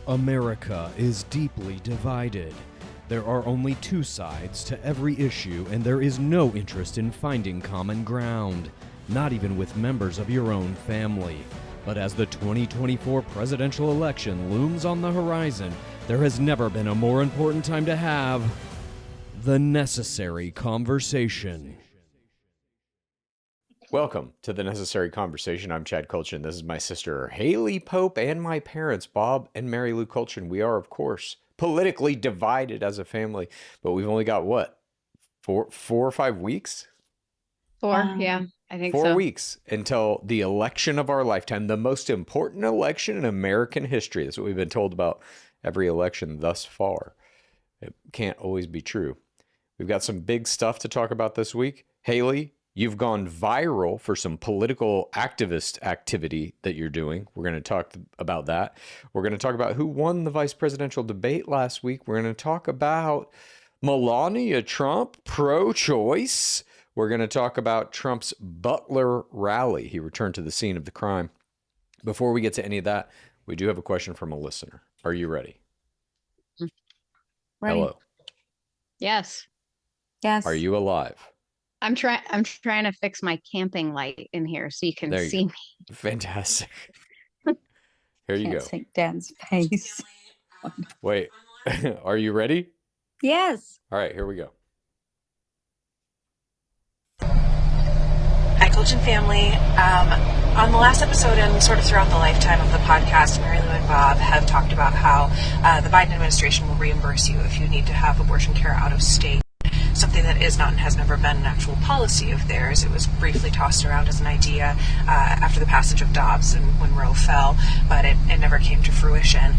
America is deeply divided. There are only two sides to every issue, and there is no interest in finding common ground, not even with members of your own family. But as the 2024 presidential election looms on the horizon, there has never been a more important time to have the necessary conversation. Welcome to the Necessary Conversation. I'm Chad Kultgen. This is my sister Haley Pope and my parents, Bob and Mary Lou Kultgen. We are, of course, politically divided as a family, but we've only got what, four or 5 weeks? Yeah, I think 4 so. weeks until the election of our lifetime, the most important election in American history. That's what we've been told about every election thus far. It can't always be true. We've got some big stuff to talk about this week. Haley, you've gone viral for some political activist activity that you're doing. We're going to talk about that. We're going to talk about who won the vice presidential debate last week. We're going to talk about Melania Trump, pro-choice. We're going to talk about Trump's Butler rally. He returned to the scene of the crime. Before we get to any of that, we do have a question from a listener. Are you ready? Ready. Hello. Yes. Yes. Are you alive? I'm trying to fix my camping light in here so you can There you see go. me. Fantastic. Here you Can't go. see Dad's face. Wait, are you ready? Yes. All right, here we go. Hi, Kultgen family. On the last episode and sort of throughout the lifetime of the podcast, Mary Lou and Bob have talked about how the Biden administration will reimburse you if you need to have abortion care out of state. Something that is not and has never been an actual policy of theirs. It was briefly tossed around as an idea after the passage of Dobbs and when Roe fell, but it never came to fruition.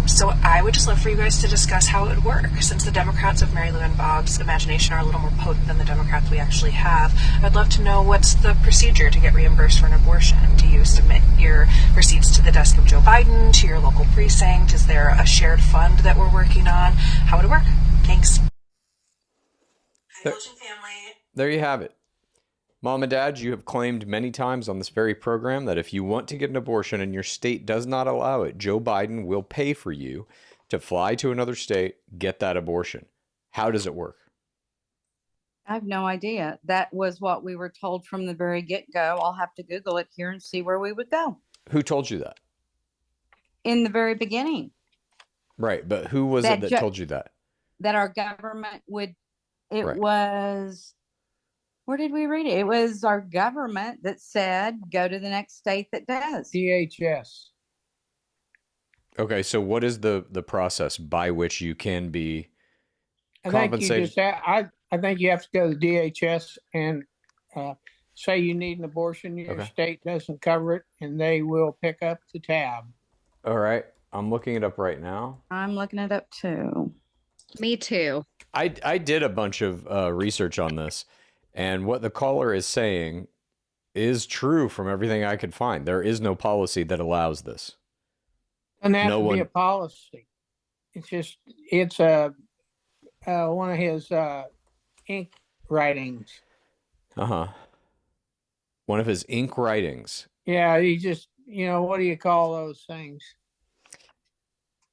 So I would just love for you guys to discuss how it would work. Since the Democrats of Mary Lou and Bob's imagination are a little more potent than the Democrats we actually have, I'd love to know what's the procedure to get reimbursed for an abortion. Do you submit your receipts to the desk of Joe Biden, to your local precinct? Is there a shared fund that we're working on? How would it work? Thanks. There you have it. Mom and Dad, you have claimed many times on this very program that if you want to get an abortion and your state does not allow it, Joe Biden will pay for you to fly to another state, get that abortion. How does it work? I have no idea. That was what we were told from the very get-go. I'll have to Google it here and see where we would go. Who told you that? In the very beginning. Right, but who was it that told you that? That our government would, Right. was, where did we read it? It was our government that said, go to the next state that does. DHS. Okay, so what is the process by which you can be I think compensated? I think you have to go to DHS and say you need an abortion. Your state doesn't cover it, and they will pick up the tab. All right, I'm looking it up right now. I'm looking it up too. Me too. I did a bunch of research on this, and what the caller is saying is true from everything I could find. There is no policy that allows this. And that would be a policy. It's one of his ink writings. One of his ink writings. Yeah, he just, what do you call those things?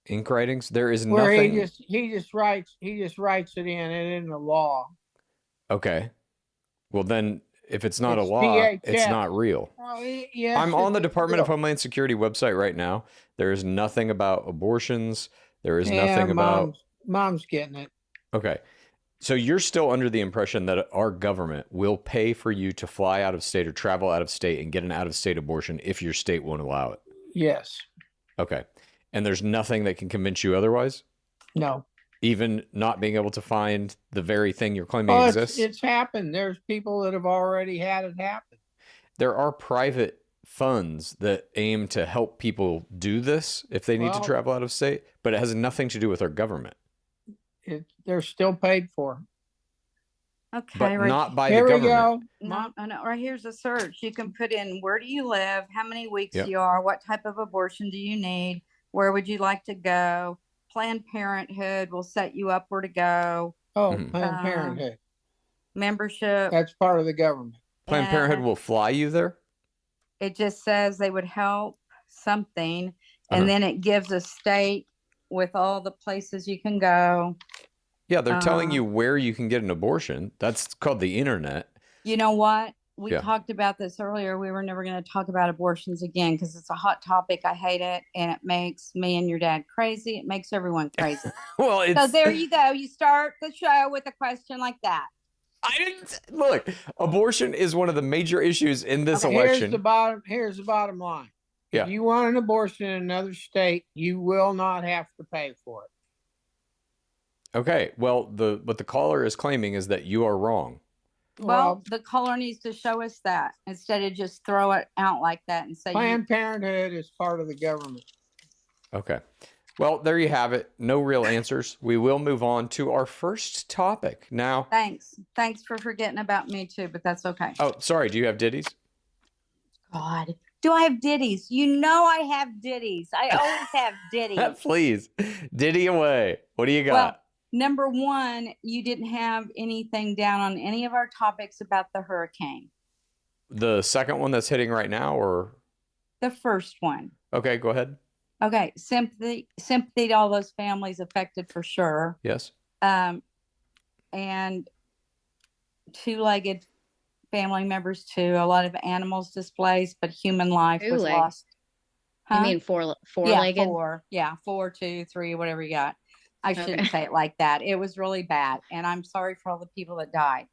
Ink writings? There is where nothing. He just writes it in the law. Okay. Well, then if it's not It's a law, DHS. it's not real. Well, yes, I'm on the it's Department real. of Homeland Security website right now. There is nothing about abortions. There is Yeah, nothing about. Mom's getting it. Okay. So you're still under the impression that our government will pay for you to fly out of state or travel out of state and get an out of state abortion if your state won't allow it. Yes. Okay. And there's nothing that can convince you otherwise? No. Even not being able to find the very thing you're claiming exists? It's happened. There's people that have already had it happen. There are private funds that aim to help people do this if they need to travel out of state, but it has nothing to do with our government. They're still paid for. Okay, but right not by here the we government. go. No, right here's a search. You can put in where do you live, how many weeks Yep. you are, what type of abortion do you need, where would you like to go? Planned Parenthood will set you up where to go. Oh, Planned Parenthood. Membership. That's part of the government. Planned Parenthood will fly you there? It just says they would help something. And then it gives a state with all the places you can go. Yeah, they're telling you where you can get an abortion. That's called the internet. You know what? We Yeah. talked about this earlier. We were never going to talk about abortions again because it's a hot topic. I hate it. And it makes me and your dad crazy. It makes everyone crazy. Well, So there you go. You start the show with a question like that. I didn't look. Abortion is one of the major issues in this Okay, election. Here's the bottom line. Yeah. If you want an abortion in another state, you will not have to pay for it. Okay. Well, what the caller is claiming is that you are wrong. Well, the caller needs to show us that instead of just throw it out like that and say Planned Parenthood is part of the government. Okay. Well, there you have it. No real answers. We will move on to our first topic now. Thanks for forgetting about me too, but that's okay. Oh, sorry. Do you have ditties? God, do I have ditties? You know I have ditties. I always have ditties. Please, ditty away. What do you got? Well, number one, you didn't have anything down on any of our topics about the hurricane. The second one that's hitting right now, or the first one? Okay, go ahead. Okay, sympathy to all those families affected for sure. Yes. And two-legged family members too. A lot of animals displaced, but human life was lost. Huh? You mean four-legged? Yeah, 4. Yeah, 4, 2, 3, whatever you got. I shouldn't say it like that. It was really bad, and I'm sorry for all the people that died.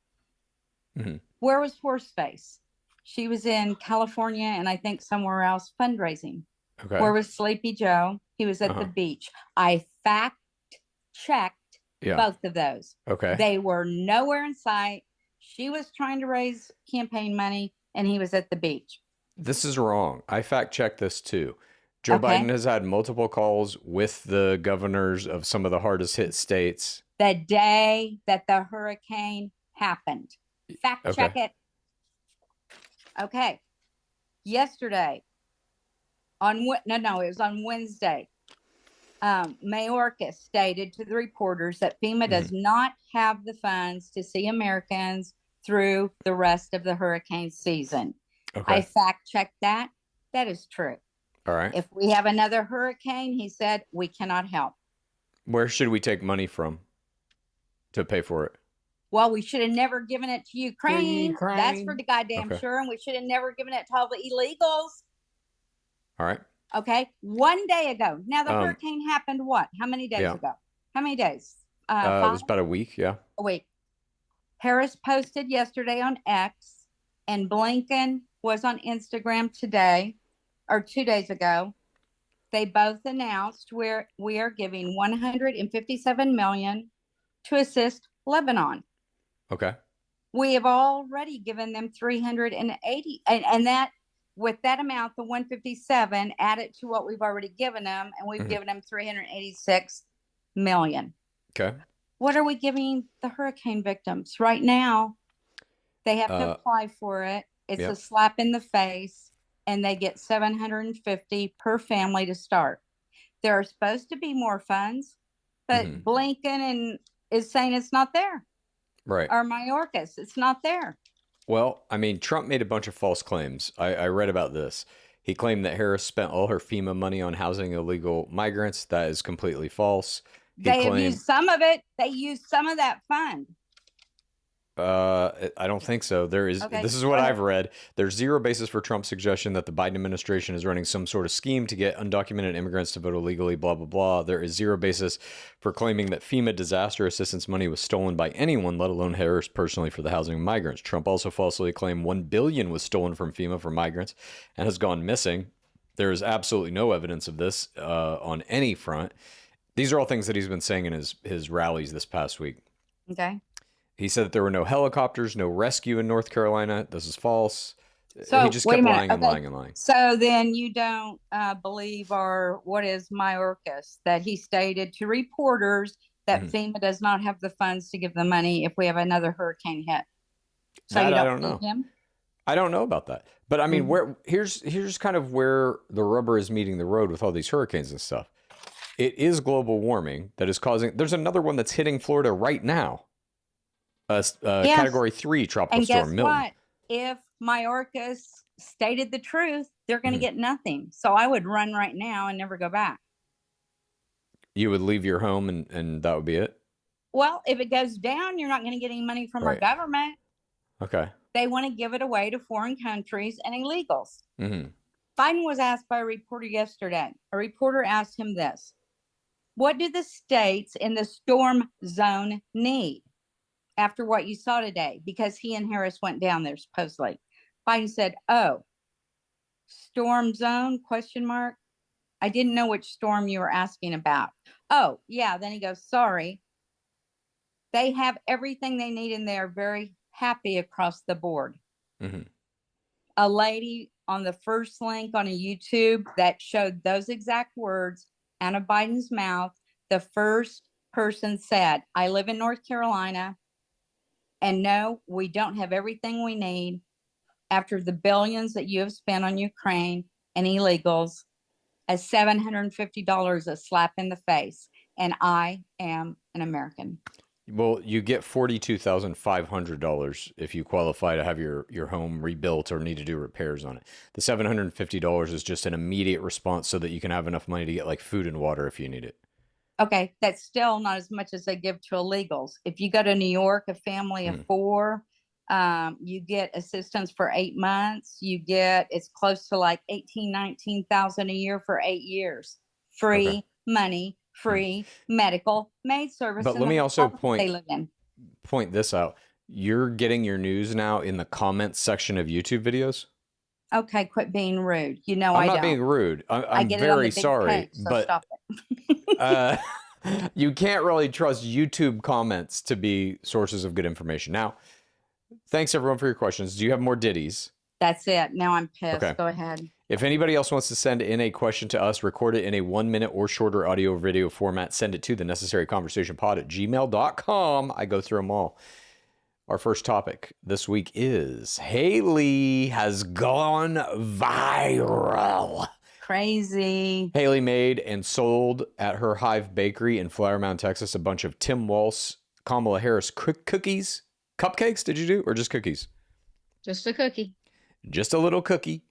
Mm-hmm. Where was Horseface? She was in California and I think somewhere else fundraising. Okay. Where was Sleepy Joe? He was at the beach. I fact-checked both of those. Okay. They were nowhere in sight. She was trying to raise campaign money, and he was at the beach. This is wrong. I fact-checked this too. Joe Biden has had multiple calls with the governors of some of the hardest hit states. The day that the hurricane happened. Fact-check it. Okay. Yesterday, it was on Wednesday. Mayorkas stated to the reporters that FEMA does not have the funds to see Americans through the rest of the hurricane season. Okay. I fact-checked that. That is true. All right. If we have another hurricane, he said, we cannot help. Where should we take money from to pay for it? Well, we should have never given it to Ukraine. That's for the goddamn sure. And we should have never given it to all the illegals. All right. Okay. One day ago. Now, the hurricane happened what? How many days ago? How many days? It was about a week. Yeah. A week. Harris posted yesterday on X, and Blinken was on Instagram today, or 2 days ago. They both announced we are giving $157 million to assist Lebanon. Okay. We have already given them 380, and that with that amount, the 157 added to what we've already given them, and we've given them 386 million. Okay. What are we giving the hurricane victims right now? They have to apply for it. It's a slap in the face, and they get 750 per family to start. There are supposed to be more funds, but Blinken is saying it's not there. Right. Or Mayorkas, it's not there. Well, I mean, Trump made a bunch of false claims. I read about this. He claimed that Harris spent all her FEMA money on housing illegal migrants. That is completely false. They have used some of it. They used some of that fund. I don't think so. This is what I've read. There's zero basis for Trump's suggestion that the Biden administration is running some sort of scheme to get undocumented immigrants to vote illegally, blah, blah, blah. There is zero basis for claiming that FEMA disaster assistance money was stolen by anyone, let alone Harris personally, for the housing of migrants. Trump also falsely claimed $1 billion was stolen from FEMA for migrants and has gone missing. There is absolutely no evidence of this on any front. These are all things that he's been saying in his rallies this past week. Okay. He said that there were no helicopters, no rescue in North Carolina. This is false. So he just kept lying and lying and lying. So then you don't believe what is Mayorkas, that he stated to reporters that FEMA does not have the funds to give the money if we have another hurricane hit. So that you I don't know. Him? I don't know about that. But I mean, here's kind of where the rubber is meeting the road with all these hurricanes and stuff. It is global warming that is causing. There's another one that's hitting Florida right now. Category 3 tropical storm Milton. What? If Mayorkas stated the truth, they're going to get nothing. So I would run right now and never go back. You would leave your home and that would be it? Well, if it goes down, you're not going to get any money from our government. Okay. They want to give it away to foreign countries and illegals. Mm-hmm. Biden was asked by a reporter yesterday. A reporter asked him this: what do the states in the storm zone need after what you saw today? Because he and Harris went down there supposedly. Biden said, "Oh, storm zone, question mark. I didn't know which storm you were asking about." Oh, yeah. Then he goes, "Sorry. They have everything they need and they're very happy across the board." Mm-hmm. A lady on the first link on a YouTube that showed those exact words out of Biden's mouth, the first person said, "I live in North Carolina, and no, we don't have everything we need after the billions that you have spent on Ukraine and illegals. As $750 a slap in the face, and I am an American." Well, you get $42,500 if you qualify to have your home rebuilt or need to do repairs on it. The $750 is just an immediate response so that you can have enough money to get like food and water if you need it. Okay, that's still not as much as they give to illegals. If you go to New York, a family of 4, you get assistance for 8 months. You get, it's close to like 19,000 a year for 8 years. Free money, free medical maid service. But let me also point this out. You're getting your news now in the comments section of YouTube videos. Okay, quit being rude. You know, I'm not being rude. I'm very sorry, but stop it. You can't really trust YouTube comments to be sources of good information. Now, thanks everyone for your questions. Do you have more ditties? That's it. Now I'm pissed. Okay. Go ahead. If anybody else wants to send in a question to us, record it in a 1 minute or shorter audio or video format, send it to thenecessaryconversationpod@gmail.com. I go through them all. Our first topic this week is Haley has gone viral. Crazy. Haley made and sold at her Hive Bakery in Flower Mound, Texas, a bunch of Tim Walz, Kamala Harris cookies. Cupcakes, did you do? Or just cookies? Just a cookie. Just a little cookie.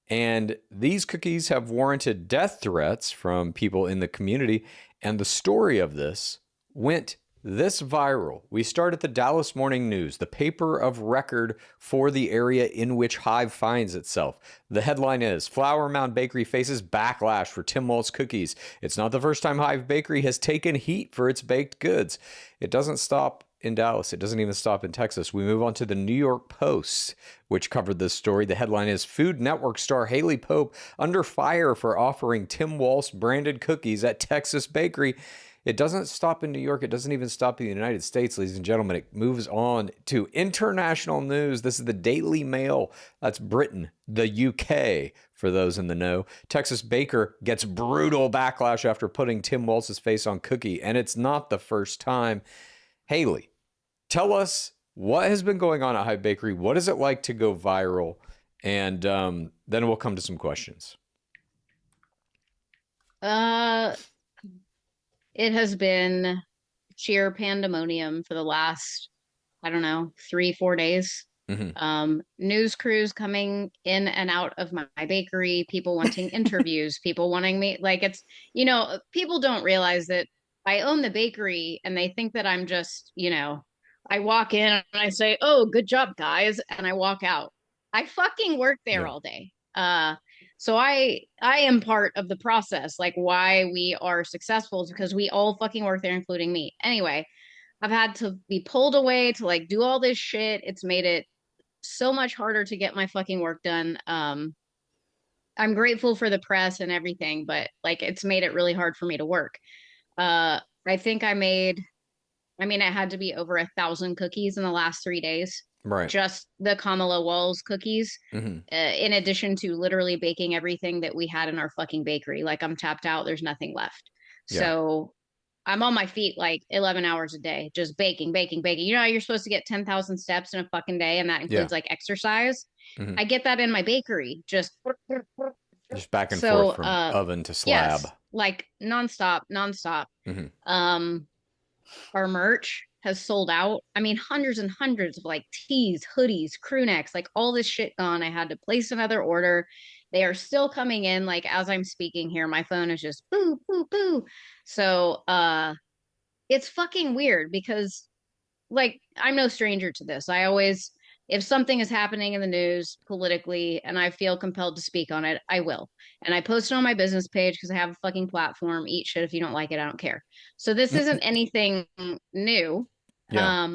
And these cookies have warranted death threats from people in the community. And the story of this went this viral. We start at the Dallas Morning News, the paper of record for the area in which Hive finds itself. The headline is, Flower Mound Bakery faces backlash for Tim Walz cookies. It's not the first time Hive Bakery has taken heat for its baked goods. It doesn't stop in Dallas. It doesn't even stop in Texas. We move on to the New York Post, which covered this story. The headline is, Food Network star Haley Pope under fire for offering Tim Walz branded cookies at Texas bakery. It doesn't stop in New York. It doesn't even stop in the United States, ladies and gentlemen. It moves on to international news. This is the Daily Mail. That's Britain, the UK, for those in the know. Texas baker gets brutal backlash after putting Tim Walz's face on cookie, and it's not the first time. Haley, tell us what has been going on at Hive Bakery. What is it like to go viral? And then we'll come to some questions. It has been sheer pandemonium for the last, 3-4 days. Mm-hmm. News crews coming in and out of my bakery, people wanting interviews, people wanting me, people don't realize that I own the bakery and they think that I'm just, I walk in and I say, "Oh, good job, guys," and I walk out. I fucking work there all day. So I am part of the process, like why we are successful is because we all fucking work there, including me. Anyway, I've had to be pulled away to do all this shit. It's made it so much harder to get my fucking work done. I'm grateful for the press and everything, but it's made it really hard for me to work. I think I had to be over 1,000 cookies in the last 3 days. Right. Just the Kamala Walz cookies, Mm-hmm. In addition to literally baking everything that we had in our fucking bakery. I'm tapped out. There's nothing left. Yeah. So I'm on my feet 11 hours a day, just baking. You know how you're supposed to get 10,000 steps in a fucking day, and that includes exercise. Mm-hmm. I get that in my bakery, just back and forth from oven to slab. Yes, nonstop. Mm-hmm. Our merch has sold out. I mean, hundreds and hundreds of like tees, hoodies, crew necks, like all this shit gone. I had to place another order. They are still coming in. Like as I'm speaking here, my phone is just boo, boo, boo. So it's fucking weird because like I'm no stranger to this. I always, if something is happening in the news politically and I feel compelled to speak on it, I will. And I post it on my business page because I have a fucking platform. Eat shit if you don't like it, I don't care. So this isn't anything new. Yeah.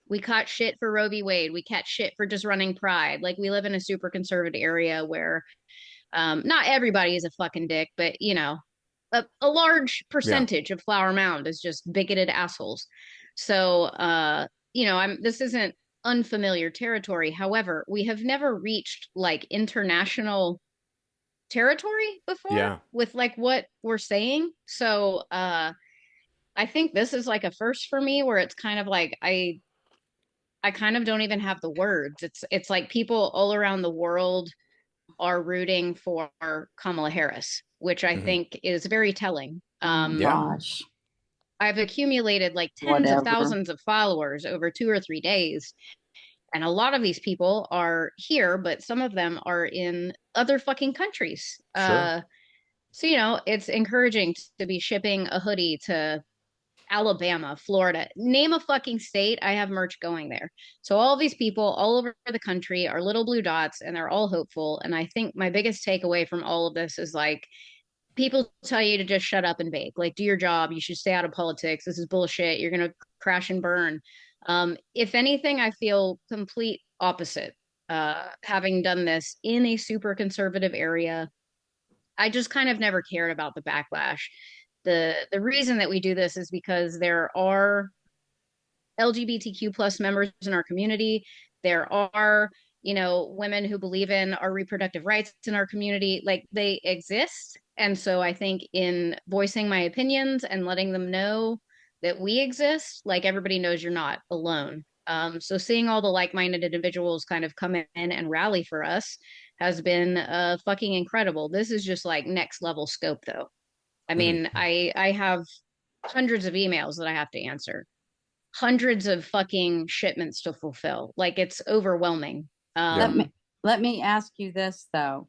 We caught shit for Roe v. Wade. We catch shit for just running Pride. Like we live in a super conservative area where not everybody is a fucking dick, but you know, a large percentage of Flower Mound is just bigoted assholes. So you know, this isn't unfamiliar territory. However, we have never reached like international territory before with like what we're saying. So I think this is like a first for me where it's kind of like I kind of don't even have the words. It's like people all around the world are rooting for Kamala Harris, which I think is very telling. Gosh. I've accumulated like tens of thousands of followers over 2 or 3 days. And a lot of these people are here, but some of them are in other fucking countries. Sure. So, you know, it's encouraging to be shipping a hoodie to Alabama, Florida, name a fucking state. I have merch going there. So all these people all over the country are little blue dots and they're all hopeful. And I think my biggest takeaway from all of this is like, people tell you to just shut up and bake, like do your job. You should stay out of politics. This is bullshit. You're going to crash and burn. If anything, I feel complete opposite. Having done this in a super conservative area, I just kind of never cared about the backlash. The reason that we do this is because there are LGBTQ plus members in our community. There are, you know, women who believe in our reproductive rights in our community. Like they exist. And so I think in voicing my opinions and letting them know that we exist, like everybody knows you're not alone. So seeing all the like-minded individuals kind of come in and rally for us has been fucking incredible. This is just like next level scope though. I mean, I have hundreds of emails that I have to answer, hundreds of fucking shipments to fulfill. Like it's overwhelming. Let me ask you this though.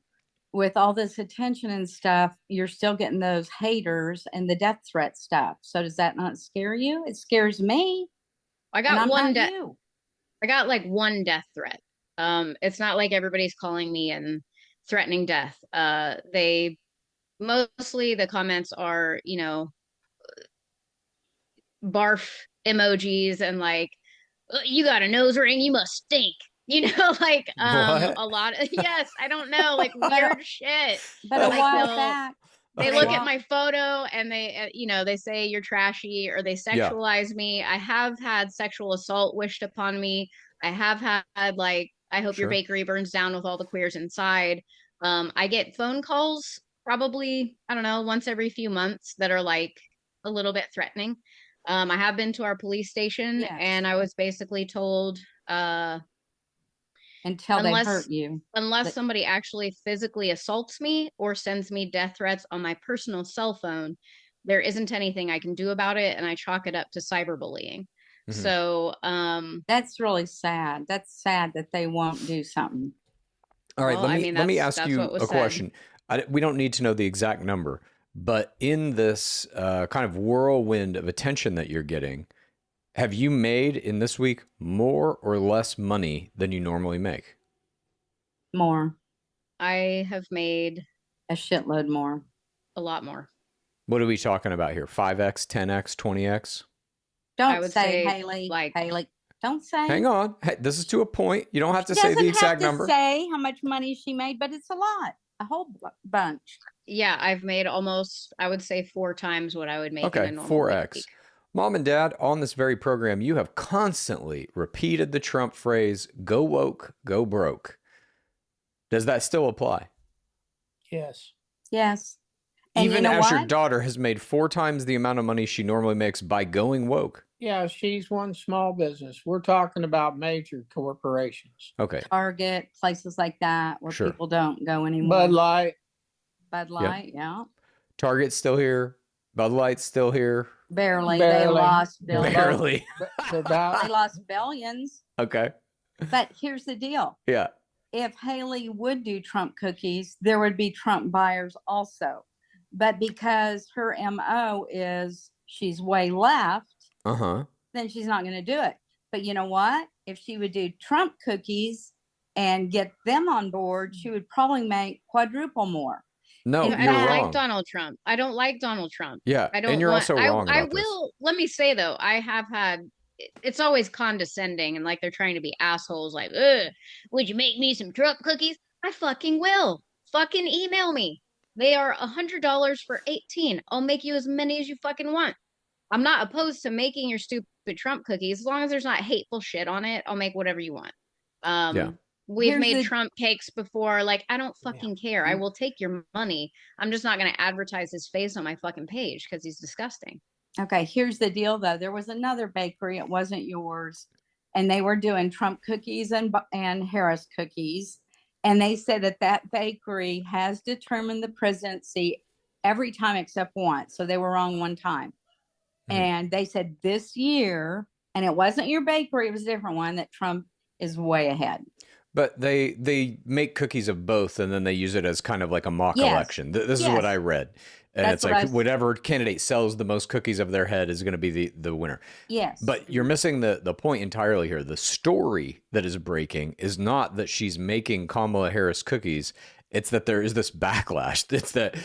With all this attention and stuff, you're still getting those haters and the death threat stuff. So does that not scare you? It scares me. I got one I got like one death threat. It's not like everybody's calling me and threatening death. They mostly the comments are, you know, barf emojis and like, you got a nose ring, you must stink. You know, like a lot of yes, I don't know, like weird shit. But a while back, they look at my photo and they, you know, they say you're trashy or they sexualize me. I have had sexual assault wished upon me. I have had like, I hope your bakery burns down with all the queers inside. I get phone calls probably, I don't know, once every few months that are like a little bit threatening. I have been to our police station and I was basically told, until they hurt you. Unless somebody actually physically assaults me or sends me death threats on my personal cell phone, there isn't anything I can do about it. And I chalk it up to cyberbullying. So that's really sad. That's sad that they won't do something. All right, let me ask you a question. We don't need to know the exact number, but in this kind of whirlwind of attention that you're getting, have you made in this week more or less money than you normally make? More. I have made a shitload more. A lot more. What are we talking about here? 5x, 10x, 20x? Don't say Haley. Haley. Don't say. Hang on. Hey, this is to a point. You don't have to say the exact number. Say how much money she made, but it's a lot. A whole bunch. Yeah, I've made almost, I would say 4 times what I would make in a normal 4x. week. Mom and Dad, on this very program, you have constantly repeated the Trump phrase, go woke, go broke. Does that still apply? Yes. Yes. And even as your daughter has made 4 times the amount of money she normally makes by going woke. Yeah, she's one small business. We're talking about major corporations. Okay. Target, places like that where people don't go anymore. Bud Light. Bud Light, yeah. Target's still here. Bud Light's still here. Barely. They Barely. lost billions. Barely. They lost billions. Okay. But here's the deal. Yeah. If Haley would do Trump cookies, there would be Trump buyers also. But because her MO is she's way left, then she's not going to do it. But you know what? If she would do Trump cookies and get them on board, she would probably make quadruple more. No, I you're don't wrong. like Donald Trump. I don't like Donald Trump. Yeah, I don't and you're want, also wrong I about this. will, let me say though, I have had, it's always condescending and like they're trying to be assholes like, ugh, would you make me some Trump cookies? I fucking will. Fucking email me. They are $100 for 18. I'll make you as many as you fucking want. I'm not opposed to making your stupid Trump cookies. As long as there's not hateful shit on it, I'll make whatever you want. Yeah. We've made Trump cakes before. Like, I don't fucking care. I will take your money. I'm just not going to advertise his face on my fucking page because he's disgusting. Okay, here's the deal, though. There was another bakery. It wasn't yours. And they were doing Trump cookies and Harris cookies. And they said that bakery has determined the presidency every time except once. So they were wrong one time. And they said this year, and it wasn't your bakery, it was a different one, that Trump is way ahead. But they make cookies of both, and then they use it as kind of like a mock election. This is what I read. And it's like whatever candidate sells the most cookies of their head is going to be the winner. Yes. But you're missing the point entirely here. The story that is breaking is not that she's making Kamala Harris cookies. It's that there is this backlash. It's that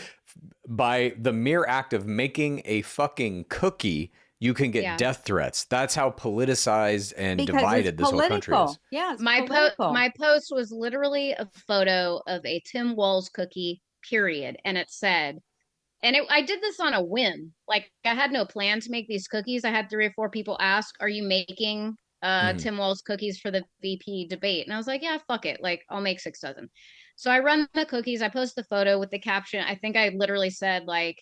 by the mere act of making a fucking cookie, you can get death threats. That's how politicized and divided this whole country is. Yeah, my post was literally a photo of a Tim Walz cookie, period. And it said, I did this on a whim. Like, I had no plan to make these cookies. I had 3 or 4 people ask, are you making Tim Walz cookies for the VP debate? And I was like, yeah, fuck it. Like, I'll make 6 dozen. So I run the cookies. I post the photo with the caption. I think I literally said, like,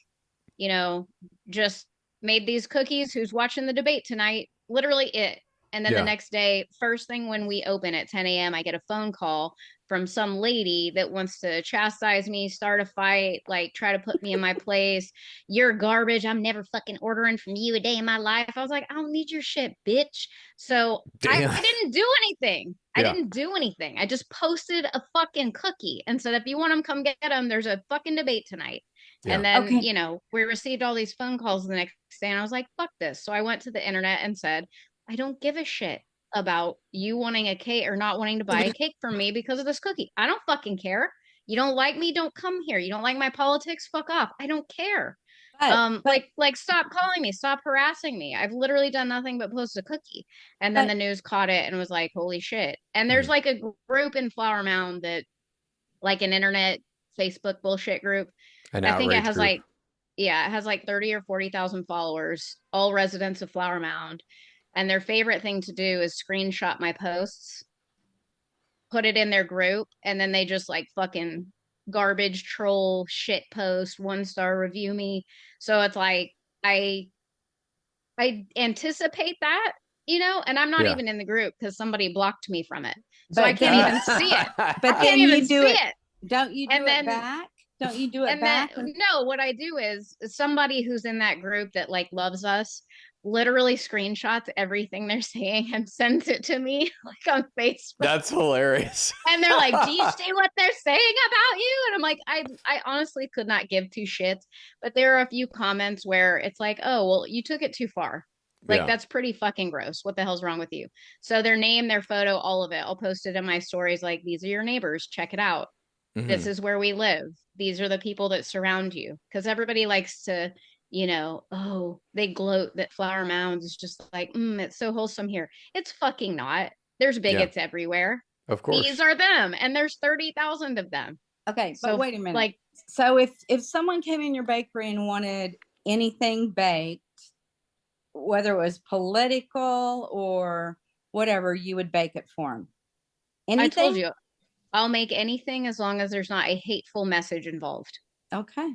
you know, just made these cookies. Who's watching the debate tonight? Literally it. And then the next day, first thing when we open at 10 a.m., I get a phone call from some lady that wants to chastise me, start a fight, like try to put me in my place. You're garbage. I'm never fucking ordering from you a day in my life. I was like, I don't need your shit, bitch. So I didn't do anything. I didn't do anything. I just posted a fucking cookie and said, if you want them, come get them. There's a fucking debate tonight. Yeah. And then, you know, we received all these phone calls the next day and I was like, fuck this. So I went to the internet and said, I don't give a shit about you wanting a cake or not wanting to buy a cake from me because of this cookie. I don't fucking care. You don't like me, don't come here. You don't like my politics, fuck off. I don't care. Like stop calling me, stop harassing me. I've literally done nothing but post a cookie. And then the news caught it and was like, holy shit. And there's like a group in Flower Mound that, like, an internet Facebook bullshit group. I think it has group. It has like 30 or 40,000 followers, all residents of Flower Mound. And their favorite thing to do is screenshot my posts, put it in their group, and then they just like fucking garbage troll shit post, 1-star review me. So it's like I anticipate that, you know, and I'm not even in the group because somebody blocked me from it. So I can't even see it. But then you do it. Don't you do it back? Don't you do it back? No, what I do is somebody who's in that group that like loves us literally screenshots everything they're saying and sends it to me like on Facebook. That's hilarious. And they're like, do you see what they're saying about you? And I'm like, I honestly could not give 2 shits. But there are a few comments where it's like, oh, well, you took it too far. Like, that's pretty fucking gross. What the hell's wrong with you? So their name, their photo, all of it. I'll post it in my stories like, these are your neighbors. Check it out. Mm-hmm. This is where we live. These are the people that surround you. Because everybody likes to, you know, oh, they gloat that Flower Mound is just like, it's so wholesome here. It's fucking not. There's bigots everywhere. Of course. These are them. And there's 30,000 of them. Okay, so but wait a minute. Like, so if someone came in your bakery and wanted anything baked, whether it was political or whatever, you would bake it for them. Anything? I told you, I'll make anything as long as there's not a hateful message involved. Okay.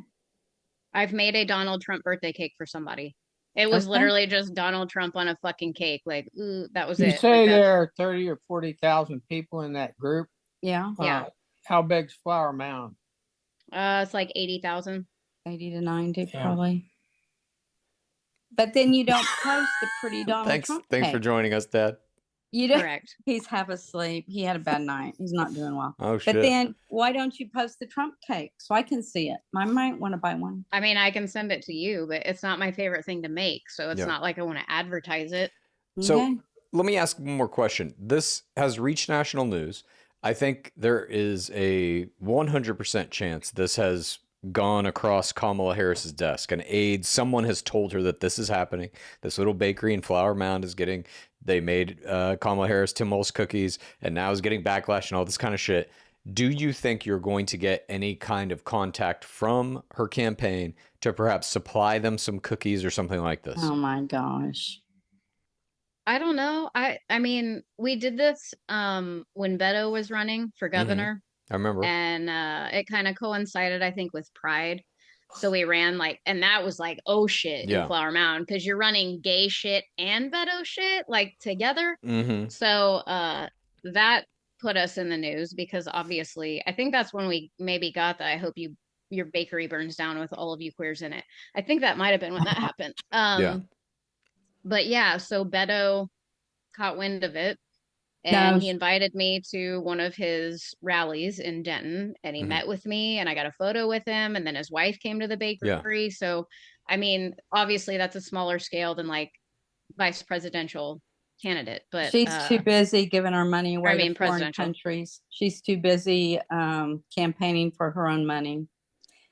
I've made a Donald Trump birthday cake for somebody. It was literally just Donald Trump on a fucking cake. Like, ooh, that was it. You say there are 30 or 40,000 people in that group? Yeah. How big's Flower Mound? It's like 80,000. 80 to 90, probably. But then you don't post the pretty Donald Trump Thanks cake. for joining us, Dad. You don't. Correct. He's half asleep. He had a bad night. He's not doing well. Oh, shit. But then why don't you post the Trump cake so I can see it? I might want to buy one. I mean, I can send it to you, but it's not my favorite thing to make. So it's not like I want to advertise it. So let me ask one more question. This has reached national news. I think there is a 100% chance this has gone across Kamala Harris's desk. An aide, someone has told her that this is happening. This little bakery in Flower Mound is getting, they made Kamala Harris Tim Holtz cookies and now is getting backlash and all this kind of shit. Do you think you're going to get any kind of contact from her campaign to perhaps supply them some cookies or something like this? Oh my gosh. I don't know. I mean, we did this when Beto was running for governor. I remember. And it kind of coincided, I think, with Pride. So we ran like, and that was like, oh shit, in Flower Mound, because you're running gay shit and Beto shit like together. So that put us in the news because obviously, I think that's when we maybe got the I hope your bakery burns down with all of you queers in it. I think that might have been when that happened. But yeah, so Beto caught wind of it. And he invited me to one of his rallies in Denton, and he met with me, and I got a photo with him, and then his wife came to the bakery. So, I mean, obviously that's a smaller scale than like vice presidential candidate, but she's too busy giving our money away to foreign countries. She's too busy campaigning for her own money.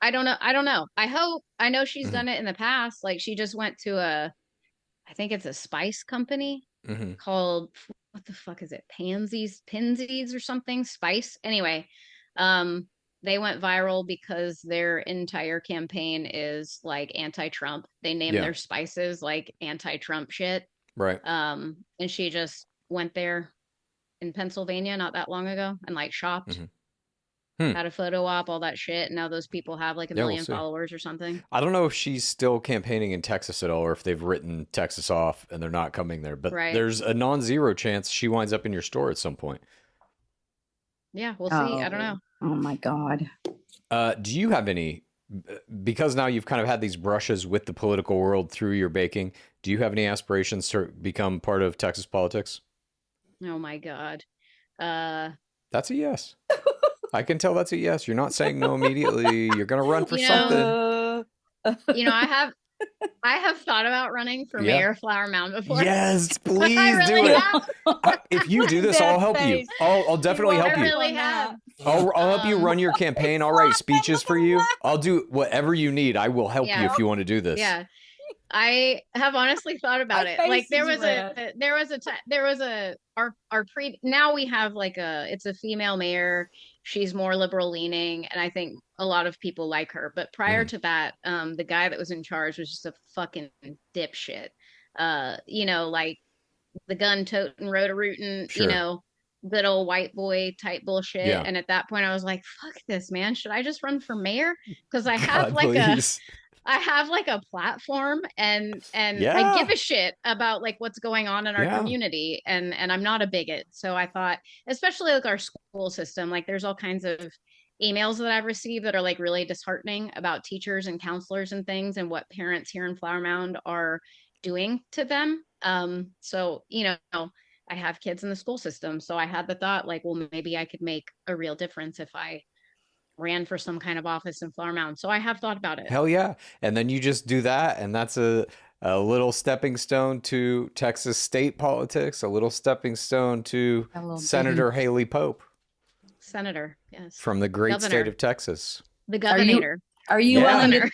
I don't know. I know she's done it in the past. Like she just went to I think it's a spice company called, what the fuck is it? Pinsies or something, spice. Anyway, they went viral because their entire campaign is like anti-Trump. They named their spices like anti-Trump shit. Right. And she just went there in Pennsylvania not that long ago and like shopped. Had a photo op, all that shit. Now those people have like a million followers or something. I don't know if she's still campaigning in Texas at all, or if they've written Texas off and they're not coming there. But there's a non-zero chance she winds up in your store at some point. Yeah, we'll see. I don't know. Oh my God. Do you have any, because now you've kind of had these brushes with the political world through your baking, do you have any aspirations to become part of Texas politics? Oh my God. That's a yes. I can tell that's a yes. You're not saying no immediately. You're going to run for something. You know, I have thought about running for mayor of Flower Mound before. Yes, please do it. If you do this, I'll help you. I'll definitely help you. I really have. I'll help you run your campaign. I'll write speeches for you. I'll do whatever you need. I will help you if you want to do this. Yeah. I have honestly thought about it. Like now we have like it's a female mayor. She's more liberal leaning, and I think a lot of people like her. But prior to that, the guy that was in charge was just a fucking dipshit. You know, like the gun toting, roto-rooting, you know, good old white boy type bullshit. Yeah. And at that point I was like, fuck this, man. Should I just run for mayor? Because I have I have like a platform and I give a shit about like what's going on in our community and I'm not a bigot. So I thought, especially like our school system, like there's all kinds of emails that I've received that are like really disheartening about teachers and counselors and things and what parents here in Flower Mound are doing to them. So, you know, I have kids in the school system. So I had the thought like, well, maybe I could make a real difference if I ran for some kind of office in Flower Mound. So I have thought about it. Hell yeah. And then you just do that. And that's a little stepping stone to Texas state politics, a little stepping stone to Senator Haley Pope. Senator, yes. From the great state of Texas. The governor. Are you willing to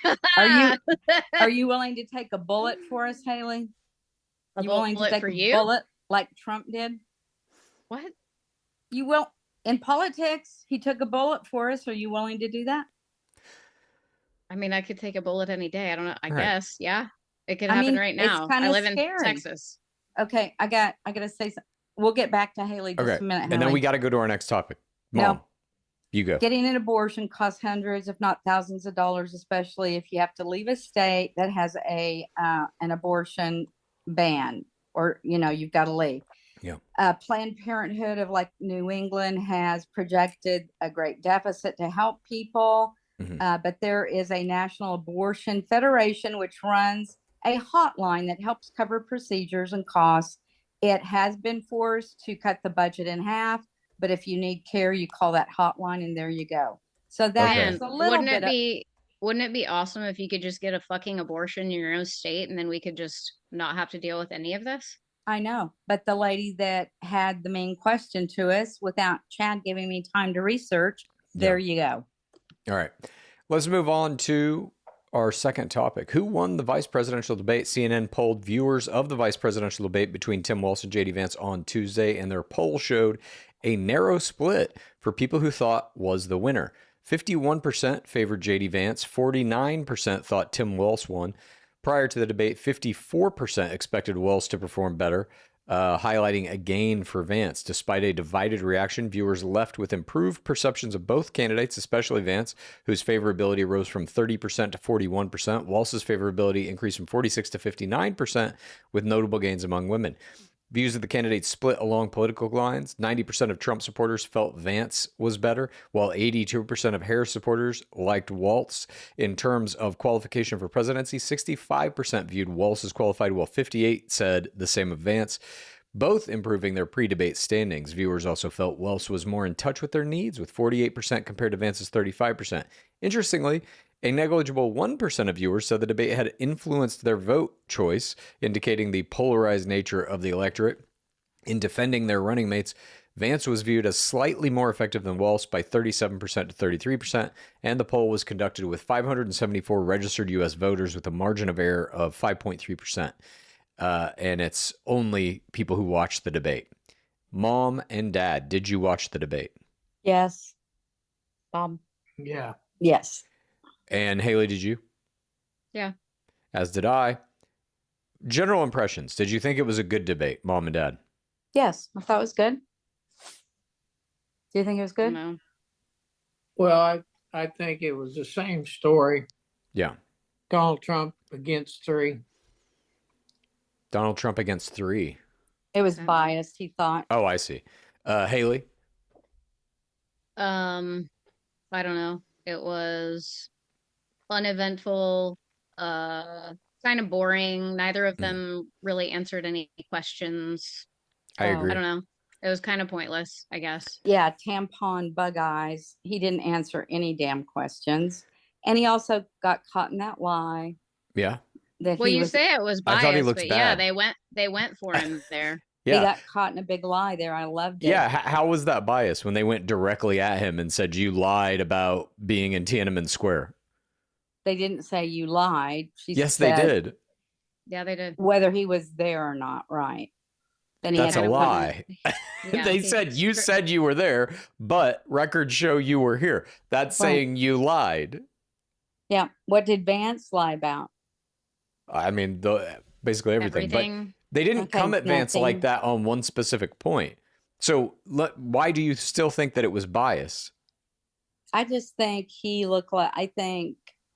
take a bullet for us, Haley? Are you willing to take a bullet like Trump did? What? You will. In politics, he took a bullet for us. Are you willing to do that? I mean, I could take a bullet any day. I don't know. I guess. Yeah. It could happen right now. I live in Texas. Okay. I got to say something. We'll get back to Haley just a minute. Haley. And then we got to go to our next topic. Mom, you go. Getting an abortion costs hundreds, if not thousands of dollars, especially if you have to leave a state that has an abortion ban or, you know, you've got to leave. Yeah. Planned Parenthood of like New England has projected a great deficit to help people. But there is a National Abortion Federation, which runs a hotline that helps cover procedures and costs. It has been forced to cut the budget in half, but if you need care, you call that hotline and there you go. So that's a little bit. Wouldn't it be awesome if you could just get a fucking abortion in your own state and then we could just not have to deal with any of this? I know, but the lady that had the main question to us, without Chad giving me time to research, there you go. All right. Let's move on to our second topic. Who won the vice presidential debate? CNN polled viewers of the vice presidential debate between Tim Walz and JD Vance on Tuesday, and their poll showed a narrow split for people who thought was the winner. 51% favored JD Vance, 49% thought Tim Walz won. Prior to the debate, 54% expected Walz to perform better, highlighting a gain for Vance. Despite a divided reaction, viewers left with improved perceptions of both candidates, especially Vance, whose favorability rose from 30% to 41%. Walz's favorability increased from 46 to 59%, with notable gains among women. Views of the candidates split along political lines. 90% of Trump supporters felt Vance was better, while 82% of Harris supporters liked Walz. In terms of qualification for presidency, 65% viewed Walz as qualified, while 58% said the same of Vance, both improving their pre-debate standings. Viewers also felt Walz was more in touch with their needs, with 48% compared to Vance's 35%. Interestingly, a negligible 1% of viewers said the debate had influenced their vote choice, indicating the polarized nature of the electorate. In defending their running mates, Vance was viewed as slightly more effective than Walz by 37% to 33%, and the poll was conducted with 574 registered U.S. voters with a margin of error of 5.3%. And it's only people who watched the debate. Mom and Dad, did you watch the debate? Yes. Mom. Yeah. Yes. And Haley, did you? Yeah. As did I. General impressions. Did you think it was a good debate, Mom and Dad? Yes, I thought it was good. Do you think it was good? No. Well, I think it was the same story. Yeah. Donald Trump against 3. Donald Trump against 3. It was biased, he thought. Oh, I see. Haley? I don't know. It was uneventful, kind of boring. Neither of them really answered any questions. I agree. I don't know. It was kind of pointless, I guess. Yeah, tampon bug eyes. He didn't answer any damn questions. And he also got caught in that lie. Yeah. Well, you say it was biased, I thought he looks but bad. yeah, they went for him there. Yeah. He got caught in a big lie there. I loved it. Yeah. How was that bias when they went directly at him and said, you lied about being in Tiananmen Square? They didn't say you lied. Yes, they did. Yeah, they did. Whether he was there or not, right. Then he That's a lie. Yeah, They said you said you were there, but records show you were here. That's saying you lied. Yeah. What did Vance lie about? I mean, basically everything. But they didn't come at Vance like that on one specific point. So why do you still think that it was bias? I just think he looked like,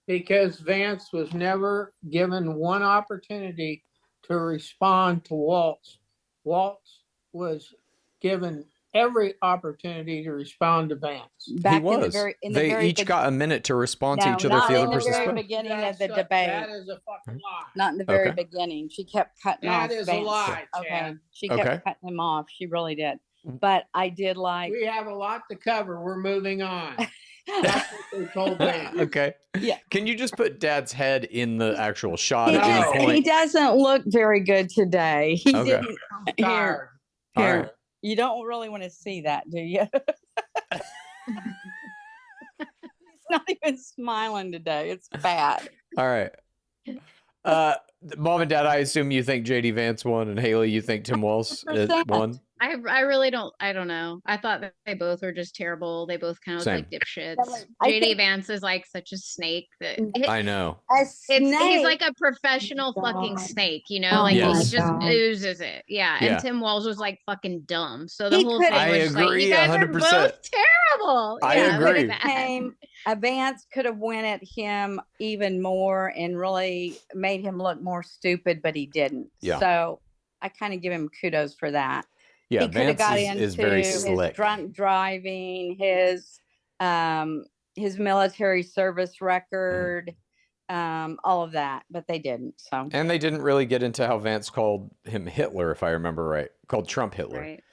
because Vance was never given one opportunity to respond to Walz. Walz was given every opportunity to respond to Vance. He was. They each got a minute to respond to each other if the other person spoke. Not in the very beginning of the debate. That is a fucking lie. Not in the very beginning. She kept cutting off. That is Vance. a lie, Chad. Okay. She kept cutting him off. She really did. But I did like. We have a lot to cover. We're moving on. That's what they told Vance. Okay. Yeah. Can you just put Dad's head in the actual shot He, at any point? he doesn't look very good today. He didn't. I'm tired. All right. You don't really want to see that, do you? He's not even smiling today. It's bad. All right. Mom and Dad, I assume you think JD Vance won, and Haley, you think Tim Walz won? I really don't. I don't know. I thought that they both were just terrible. They both kind of look like dipshits. JD Vance is like such a snake that I know. He's like a professional fucking snake, you know, like he just oozes it. Yeah. And Tim Walz was like fucking dumb. So the whole thing was like, you guys 100%. Are both terrible. I agree. Vance could have went at him even more and really made him look more stupid, but he didn't. Yeah. So I kind of give him kudos for that. Yeah, he could have got into is very slick. His drunk driving, his military service record, all of that, but they didn't. So, And they didn't really get into how Vance called him Hitler, if I remember right, called Trump Hitler. Right.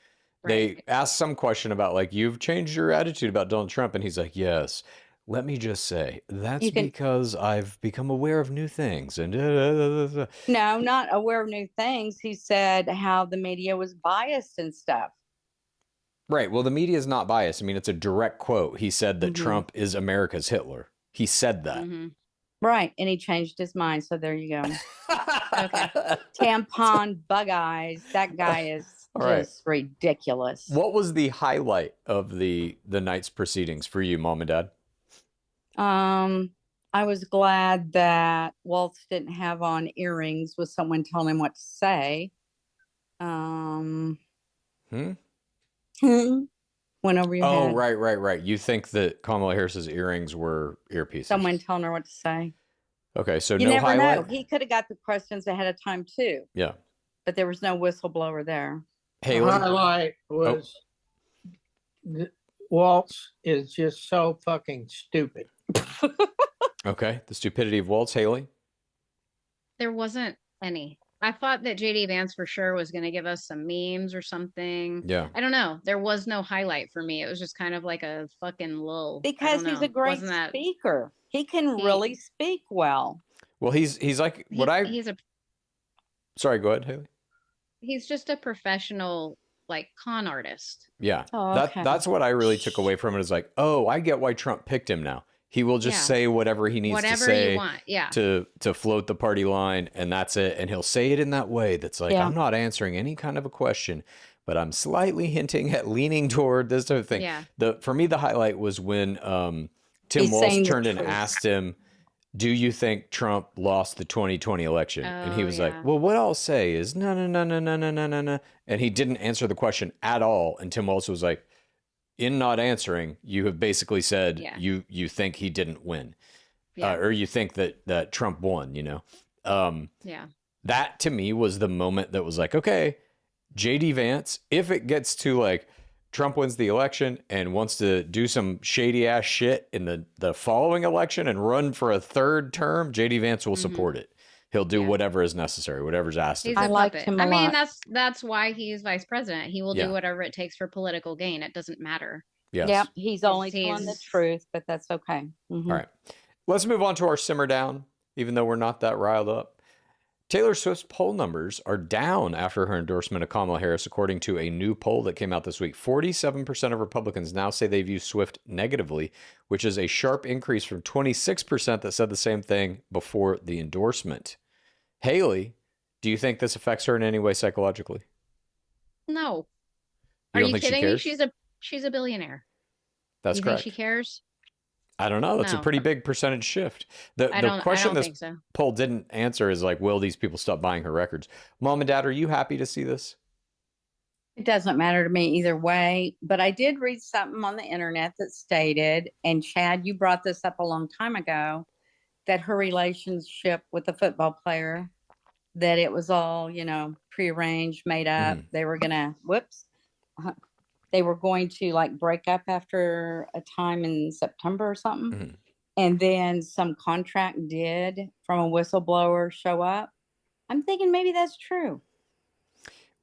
They asked some question about like, you've changed your attitude about Donald Trump. And he's like, yes, let me just say, that's because I've become aware of new things. And no, not aware of new things. He said how the media was biased and stuff. Right. Well, the media is not biased. I mean, it's a direct quote. He said that Trump is America's Hitler. He said that. Right. And he changed his mind. So there you go. Okay. Tampon bug eyes. That guy is just ridiculous. What was the highlight of the night's proceedings for you, Mom and Dad? I was glad that Walz didn't have on earrings with someone telling him what to say. Went over your head. Oh, right. You think that Kamala Harris's earrings were earpieces? Someone telling her what to say. Okay, so You no never highlight? know. He could have got the questions ahead of time too. Yeah. But there was no whistleblower there. Haley? The highlight was Waltz is just so fucking stupid. Okay, the stupidity of Waltz. Haley? There wasn't any. I thought that JD Vance for sure was going to give us some memes or something. Yeah. I don't know. There was no highlight for me. It was just kind of like a fucking lull. Because he's a great speaker. He can really speak well. Well, he's like Sorry, go ahead, Haley. He's just a professional, like, con artist. Yeah. Oh, okay. That's what I really took away from it, is like, oh, I get why Trump picked him now. He will just say whatever he needs to say you want. Yeah. to float the party line, and that's it. And he'll say it in that way that's like, I'm not answering any kind of a question, but I'm slightly hinting at leaning toward this type of thing. Yeah. For me, the highlight was when Tim Walz turned and asked him, do you think Trump lost the 2020 election? And he was like, well, what I'll say is no. And he didn't answer the question at all. And Tim Walz was like, in not answering, you have basically said you think he didn't win, or you think that Trump won, you know? That to me was the moment that was like, okay, JD Vance, if it gets to like Trump wins the election and wants to do some shady ass shit in the following election and run for a third term, JD Vance will support it. He'll do whatever is necessary, whatever's asked of him. I liked him a lot. I mean, that's why he's vice president. He will do whatever it takes for political gain. It doesn't matter. Yes. Yep, he's only telling the truth, but that's okay. All right. Let's move on to our simmer down, even though we're not that riled up. Taylor Swift's poll numbers are down after her endorsement of Kamala Harris, according to a new poll that came out this week. 47% of Republicans now say they view Swift negatively, which is a sharp increase from 26% that said the same thing before the endorsement. Haley, do you think this affects her in any way psychologically? No. You Are you kidding me? She's a billionaire. That's correct. Think she cares? I don't know. That's a pretty big percentage shift. The question this poll didn't answer is like, will these people stop buying her records? Mom and Dad, are you happy to see this? It doesn't matter to me either way, but I did read something on the internet that stated, and Chad, you brought this up a long time ago, that her relationship with the football player, that it was all, prearranged, made up. They were going to, they were going to like break up after a time in September or something. And then some contract did from a whistleblower show up. I'm thinking maybe that's true.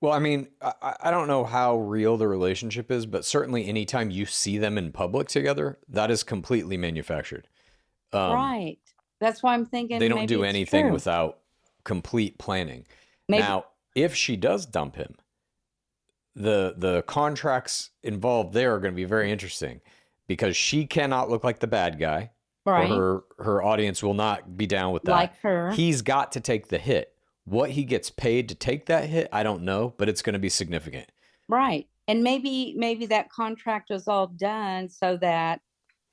Well, I mean, I don't know how real the relationship is, but certainly anytime you see them in public together, that is completely manufactured. Right. That's why I'm thinking they don't maybe do it's anything true. without complete planning. Maybe. Now, if she does dump him, the contracts involved there are going to be very interesting, because she cannot look like the bad guy. Right. Or her audience will not be down with that. Like her. He's got to take the hit. What he gets paid to take that hit, I don't know, but it's going to be significant. Right. And maybe that contract was all done so that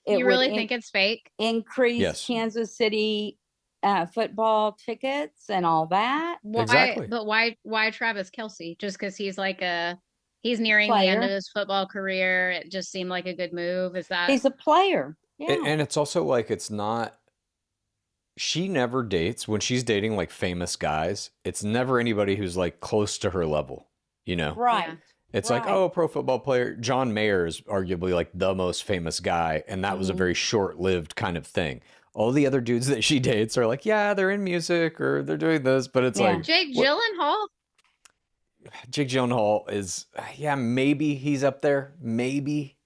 it you really think it's fake? Increase Kansas City football tickets and all that. Why, exactly. But why Travis Kelce? Just because he's he's nearing the player. end of his football career. It just seemed like a good move. Is that He's a player. Yeah. And it's also like, it's not, she never dates, when she's dating like famous guys, it's never anybody who's like close to her level, Right. Yeah. It's like, oh, a pro football player. John Mayer is arguably like the most famous guy, and that was a very short-lived kind of thing. all the other dudes that she dates are like, yeah, they're in music or they're doing this, but it's like Jake Gyllenhaal. Jake Gyllenhaal is, yeah, maybe he's up there, maybe.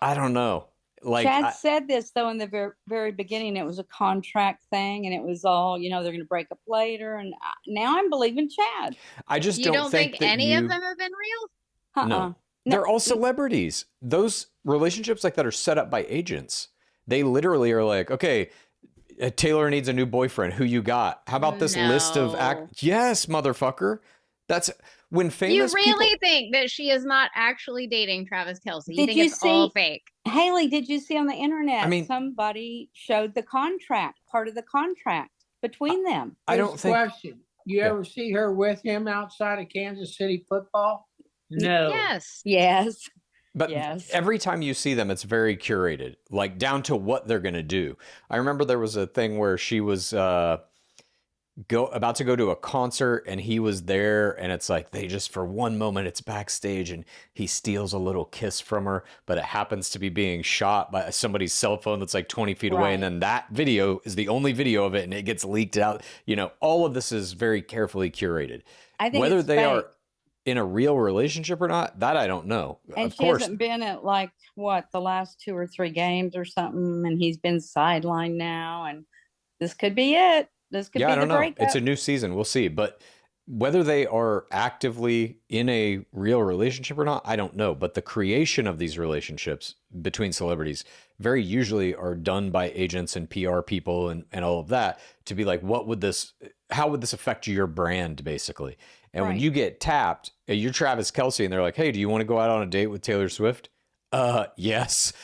I don't know. Like Chad said this though in the very, very beginning. It was a contract thing, and it was all, they're going to break up later. And now I'm believing Chad. I just You don't think that any of them have been real? No, they're all celebrities. Those relationships like that are set up by agents. They literally are like, okay, Taylor needs a new boyfriend. Who you got? How about this list of Yes, motherfucker. That's when famous You really think that she is not actually dating Travis Kelce? You think it's all fake? Haley, did you see on the internet? I mean, somebody showed the contract, part of the contract between them. I don't think. Question: You ever see her with him outside of Kansas City football? No. Yes. But every time you see them, it's very curated, like down to what they're going to do. I remember there was a thing where she was about to go to a concert and he was there, and it's like they just, for one moment, it's backstage and he steals a little kiss from her, but it happens to be being shot by somebody's cell phone that's like 20 feet away. And then that video is the only video of it and it gets leaked out. All of this is very carefully curated. I think whether they are in a real relationship or not, that I don't know. And she hasn't been at the last 2 or 3 games or something, and he's been sidelined now, and this could be it. This could be the breakup. It's a new season. We'll see. But whether they are actively in a real relationship or not, I don't know. But the creation of these relationships between celebrities very usually are done by agents and PR people and all of that to be like, how would this affect your brand, basically? And when you get tapped, you're Travis Kelce, and they're like, hey, do you want to go out on a date with Taylor Swift? Yes.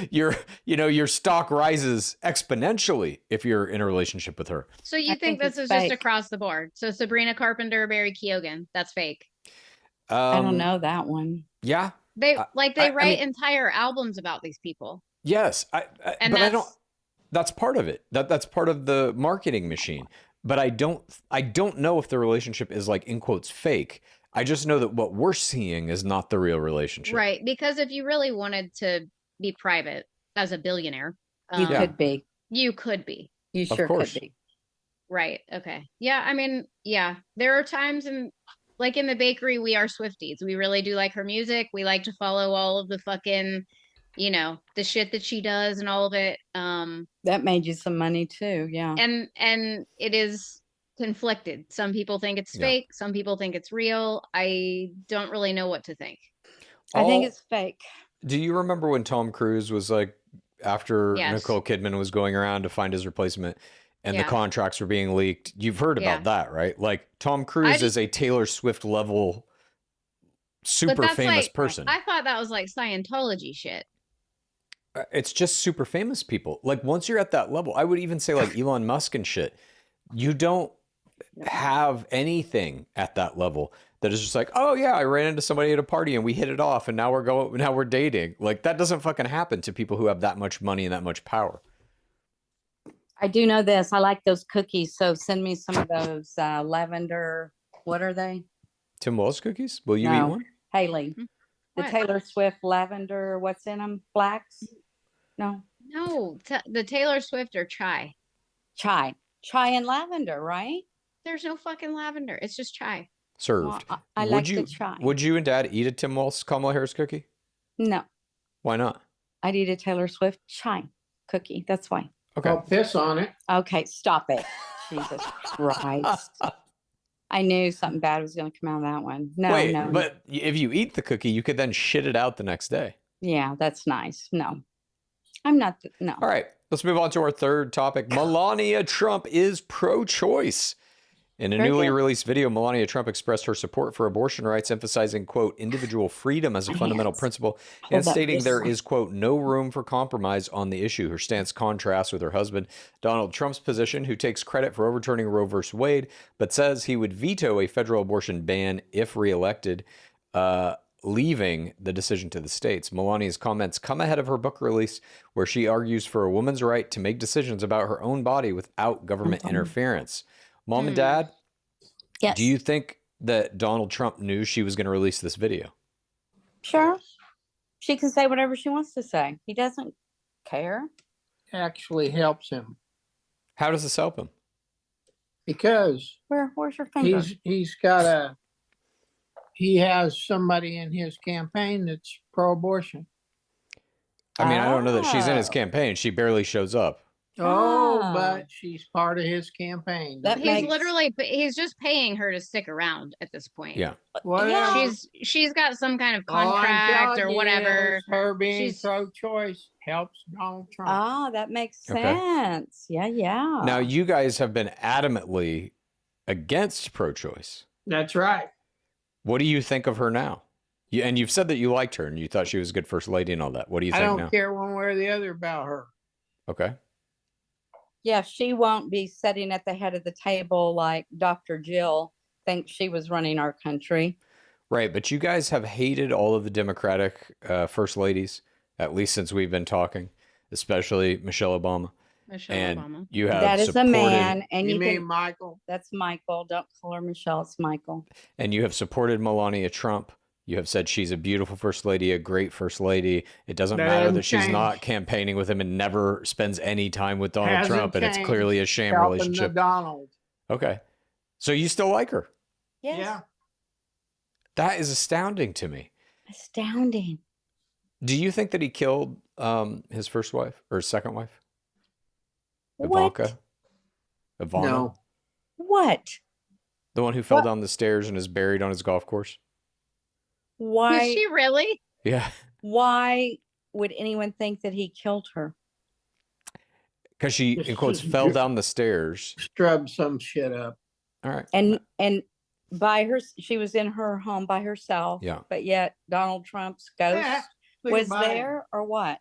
Your stock rises exponentially if you're in a relationship with her. So you think this is just across the board? So Sabrina Carpenter, Barry Keoghan, that's fake. I don't know that one. Yeah. They write entire albums about these people. Yes. That's part of it. That's part of the marketing machine. But I don't know if the relationship is like, in quotes, fake. I just know that what we're seeing is not the real relationship. Right. Because if you really wanted to be private as a billionaire, you could be. You could be. You sure could be. Right. Okay. Yeah. I mean, yeah, there are times in the bakery, we are Swifties. We really do like her music. We like to follow all of the fucking, the shit that she does and all of it. That made you some money too. Yeah. And it is conflicted. Some people think it's fake. Some people think it's real. I don't really know what to think. I think it's fake. Do you remember when Tom Cruise was like, after Nicole Kidman was going around to find his replacement and the contracts were being leaked? You've heard about that, right? Like Tom Cruise is a Taylor Swift level super famous person. I thought that was like Scientology shit. It's just super famous people. Like once you're at that level, I would even say like Elon Musk and shit, you don't have anything at that level that is just like, oh yeah, I ran into somebody at a party and we hit it off and now we're dating. Like that doesn't fucking happen to people who have that much money and that much power. I do know this. I like those cookies. So send me some of those lavender. What are they? Tim Walz cookies? Will you eat one? Haley. The Taylor Swift lavender. What's in them? Flax? No. No. The Taylor Swift are chai. Chai and lavender, right? There's no fucking lavender. It's just chai. Served. Well, I like the chai. Would you and Dad eat a Tim Walz Kamala Harris cookie? No. Why not? I'd eat a Taylor Swift chai cookie. That's why. Okay. I'll piss on it. Okay, stop it. Jesus Christ. I knew something bad was going to come out of that one. No. But if you eat the cookie, you could then shit it out the next day. Yeah, that's nice. No. I'm not. No. All right. Let's move on to our third topic. Melania Trump is pro-choice. In a newly released video, Melania Trump expressed her support for abortion rights, emphasizing, quote, individual freedom as a fundamental principle, and stating there is, quote, no room for compromise on the issue. Her stance contrasts with her husband, Donald Trump's position, who takes credit for overturning Roe v. Wade, but says he would veto a federal abortion ban if reelected, leaving the decision to the states. Melania's comments come ahead of her book release, where she argues for a woman's right to make decisions about her own body without government interference. Mom and Dad, yes. Do you think that Donald Trump knew she was going to release this video? Sure. She can say whatever she wants to say. He doesn't care. actually helps him How does this help him? because Where's your finger? he has somebody in his campaign that's pro-abortion. I mean, I don't know that she's in his Oh. campaign. She barely shows up. Oh, Ah. but she's part of his campaign. That He's just paying her to stick around at this point. Yeah. Well, Yeah. She's got some kind of all I'm contract telling or you whatever. is her being She's- pro-choice helps Donald Trump. Ah, that makes Okay. sense. Yeah. Now, you guys have been adamantly against pro-choice. That's right. What do you think of her now? And you've said that you liked her and you thought she was a good first lady and all that. What do you I think don't now? care one way or the other about her. Okay. Yeah, she won't be sitting at the head of the table like Dr. Jill thinks she was running our country. Right. But you guys have hated all of the Democratic first ladies, at least since we've been talking, especially Michelle Obama. Michelle And Obama. you have That is supported, a man, and You you mean can, Michael? that's Michael. Don't call her Michelle. It's Michael. and you have supported Melania Trump. You have said she's a beautiful first lady, a great first lady. It doesn't That matter hasn't that she's not changed. campaigning with him and never spends any time with Donald Hasn't Trump, and it's changed. clearly a sham Helping the relationship. Donald. Okay. So you still like her? Yes. Yeah. That is astounding to me. Astounding. Do you think that he killed his first wife or his second wife? What? Ivana? No. What? The one who fell What? down the stairs and is buried on his golf course? Why? Is she really? Yeah. Why would anyone think that he killed her? Because she, in quotes, fell down the stairs. Scrub some shit up. All right. And by her, she was in her home by herself. Yeah. But yet Donald Trump's ghost Look at was Biden. there, or what?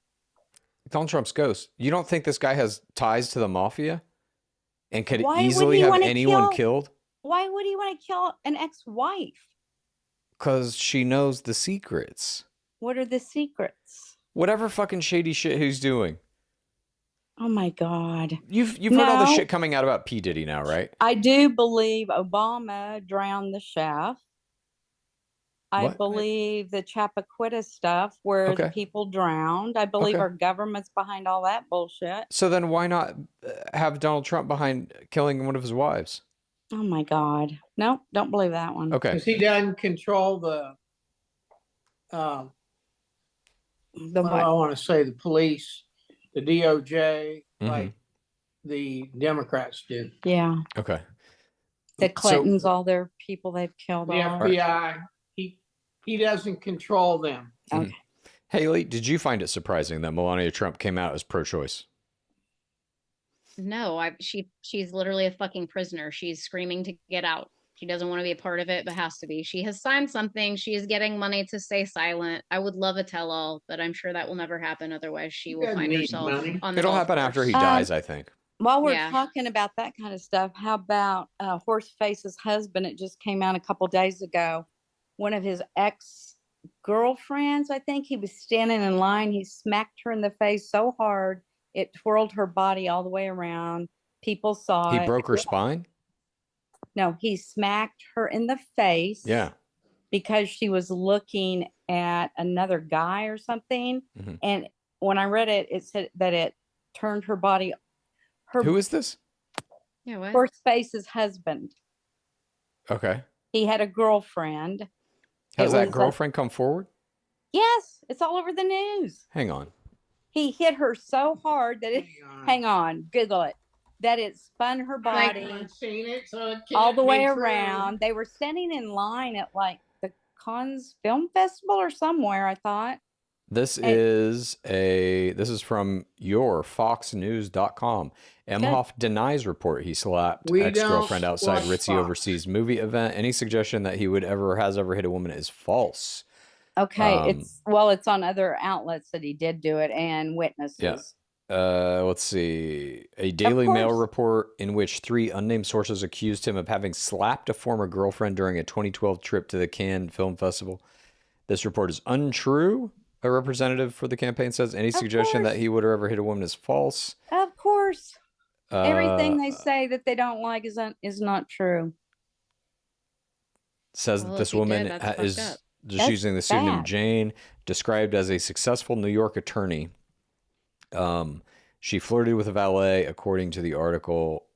Donald Trump's ghost. You don't think this guy has ties to the mafia and could Why would easily he have wanna anyone kill- killed? Why would he want to kill an ex-wife? Because she knows the secrets. What are the secrets? Whatever fucking shady shit he's doing. Oh my God. You've heard all the No. shit coming out about P. Diddy now, right? I do believe Obama drowned the chef. I What? believe the Chappaquiddick stuff where the Okay. people drowned. I believe Okay. our government's behind all that bullshit. So then why not have Donald Trump behind killing one of his wives? Oh my God. No, don't believe that one. Okay. Because he doesn't control the, The well, what? I want to say the police, the DOJ, Mhm. like the Democrats do. Yeah. Okay. The So- Clintons, all their people they've killed. The all. FBI, he doesn't control them. Okay. Haley, did you find it surprising that Melania Trump came out as pro-choice? No, she's literally a fucking prisoner. She's screaming to get out. She doesn't want to be a part of it, but has to be. She has signed something. She is getting money to stay silent. I would love a tell-all, but I'm sure that will never happen. Otherwise, she will doesn't find need herself money. on the It'll golf happen after course. he dies, I think. While we're Yeah. talking about that kind of stuff, how about Horseface's husband? It just came out a couple days ago. One of his ex-girlfriends, I think, he was standing in line. He smacked her in the face so hard, it twirled her body all the way around. People saw He it. broke her spine? No, he smacked her in the face. Yeah. Because she was looking at another guy or something. Mhm. And when I read it, it said that it turned her body. Her Who is this? Yeah, what? Horseface's husband. Okay. He had a girlfriend. Has It that was, girlfriend come forward? Yes, it's all over the news. Hang on. He hit her so hard that it. Hang on, Google it. That it spun her I body haven't seen it, so it all can't the be way true. around. They were standing in line at like the Cannes Film Festival or somewhere, I thought. This Hey. this is from your foxnews.com. Emhoff denies report he slapped We ex-girlfriend don't outside watch Ritzy Fox. overseas movie event. Any suggestion that he would has ever hit a woman is false. Okay, it's on other outlets that he did do it and witnesses. Yeah. Let's see. A Daily Mail course. report in which 3 unnamed sources accused him of having slapped a former girlfriend during a 2012 trip to the Cannes Film Festival. This report is untrue. A representative for the campaign says any suggestion that course. he would have ever hit a woman is false. Of course. Everything they Uh, say that they don't like is not true. says Well, that if this he did, woman that's fucked is up. just That's using the pseudonym bad. Jane, described as a successful New York attorney. She flirted with a valet, according to the article.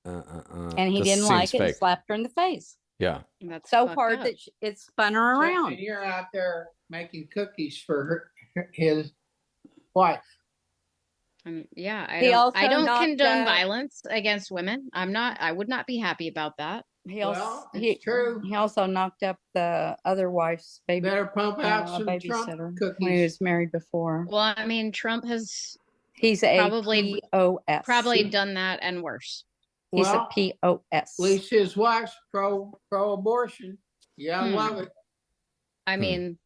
And he This didn't like seems it and fake. slapped her in the face. Yeah. That's So fucked hard up. that it spun her around. And you're out there making cookies for his wife. Yeah, He also I don't knocked condone up- violence against women. I would not be happy about that. Well, it's true. He also knocked up the other wife's baby. Better pump out some babysitter Trump when he cookies. was married before. Well, I mean, Trump has He's a Probably- POS. probably done that and worse. He's Well, a POS. At least his wife's pro-abortion. Yeah, I love it. I mean,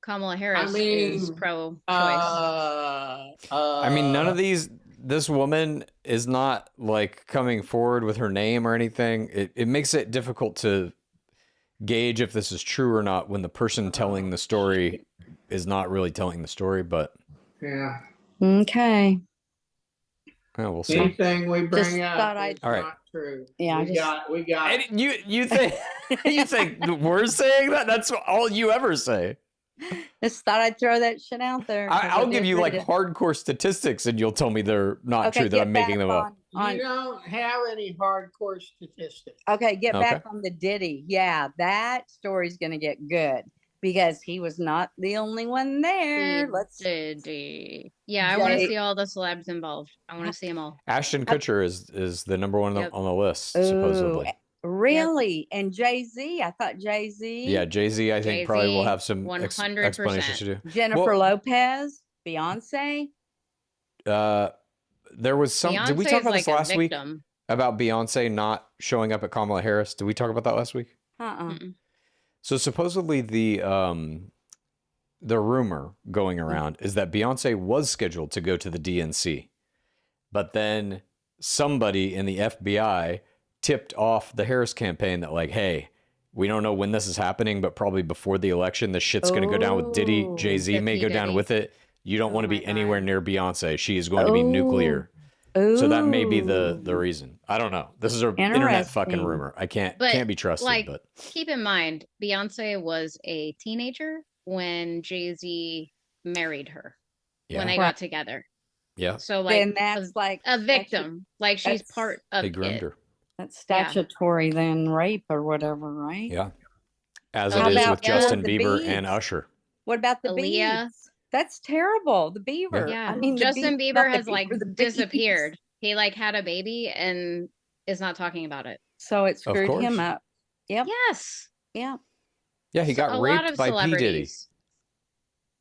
Kamala Harris mean, is pro-choice. I mean, none of this woman is not like coming forward with her name or anything. It makes it difficult to gauge if this is true or not when the person telling the story is not really telling the story, but Yeah. Okay. we'll see. Anything we bring Just up thought is I'd- All right. not true. Yeah, we got And you think you think we're saying that? That's all you ever say. Just thought I'd throw that shit out there. 'cause I'll I give did you read like it. hardcore statistics, and you'll tell me they're not Okay, true. That get I'm making back them up. on- You don't have any hardcore statistics. Okay, get back Okay. on the Diddy. Yeah, that story's gonna get good because he was not the only one there. Yeah, I want to Jay- see all the celebs involved. I want to see them all. Ashton Kutcher is the number one Yep. on the list, Ooh, supposedly. Really? And Jay-Z? I thought Jay-Z. Yeah, Jay-Z, I think probably will have some 100%. explanations to do. Jennifer Lopez, Beyonce. There was some. Did we Beyonce talk is about this like a last week victim. about Beyonce not showing up at Kamala Harris? Did we talk about that last week? Mm-mm. So supposedly the rumor going around is that Beyonce was scheduled to go to the DNC, but then somebody in the FBI tipped off the Harris campaign that like, hey, we don't know when this is happening, but probably before the election, this shit's going to go down with Diddy. Oh, Jay-Z the may go down P. with it. You don't Oh want to my be anywhere God. near Beyonce. She is going to be nuclear. So that may be the reason. I don't know. This is an internet fucking Interesting. rumor. I can't But, be trusted. like, but keep in mind, Beyonce was a teenager when Jay-Z married her, when they yeah, got together. yeah, So, like, Then that's like a victim. Like, she's that's- part of they it. groomed her. That's statutory then rape or whatever, right? Yeah, as How it is about with Justin the Bieber bees? and Usher. What about the Aaliyah? bees? That's terrible. The beaver. Yeah, I mean, the Justin bee- Bieber not the has like beaver, the bees. disappeared. He like had a baby and is not talking about it. So it screwed course. him up. Yep. Yes, Yeah. Yeah, he a got lot raped of by P Diddy. celebrities.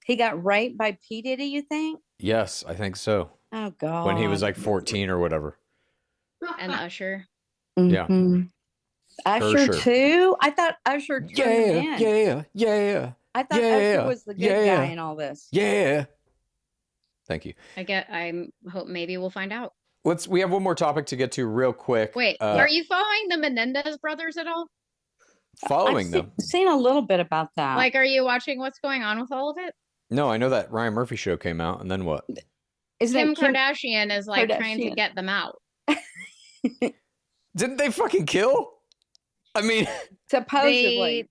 He got raped by P. Diddy, you think? Yes, I think so. Oh God. When he was like 14 or whatever. And Usher. Yeah. Mhm. Usher Usher. too? I thought Usher turned him in. yeah, I thought yeah, Usher was the good yeah. guy in all this. yeah. Thank you. I hope maybe we'll find out. We have one more topic to get to real quick. Wait, are you following the Menendez brothers at all? Following I've them? seen a little bit about that. Like, are you watching what's going on with all of it? No, I know that Ryan Murphy show came out, and then what? Isn't Kim it Kim Kardashian is like trying to Kardashian. get them out. Didn't they fucking kill? I mean, supposedly?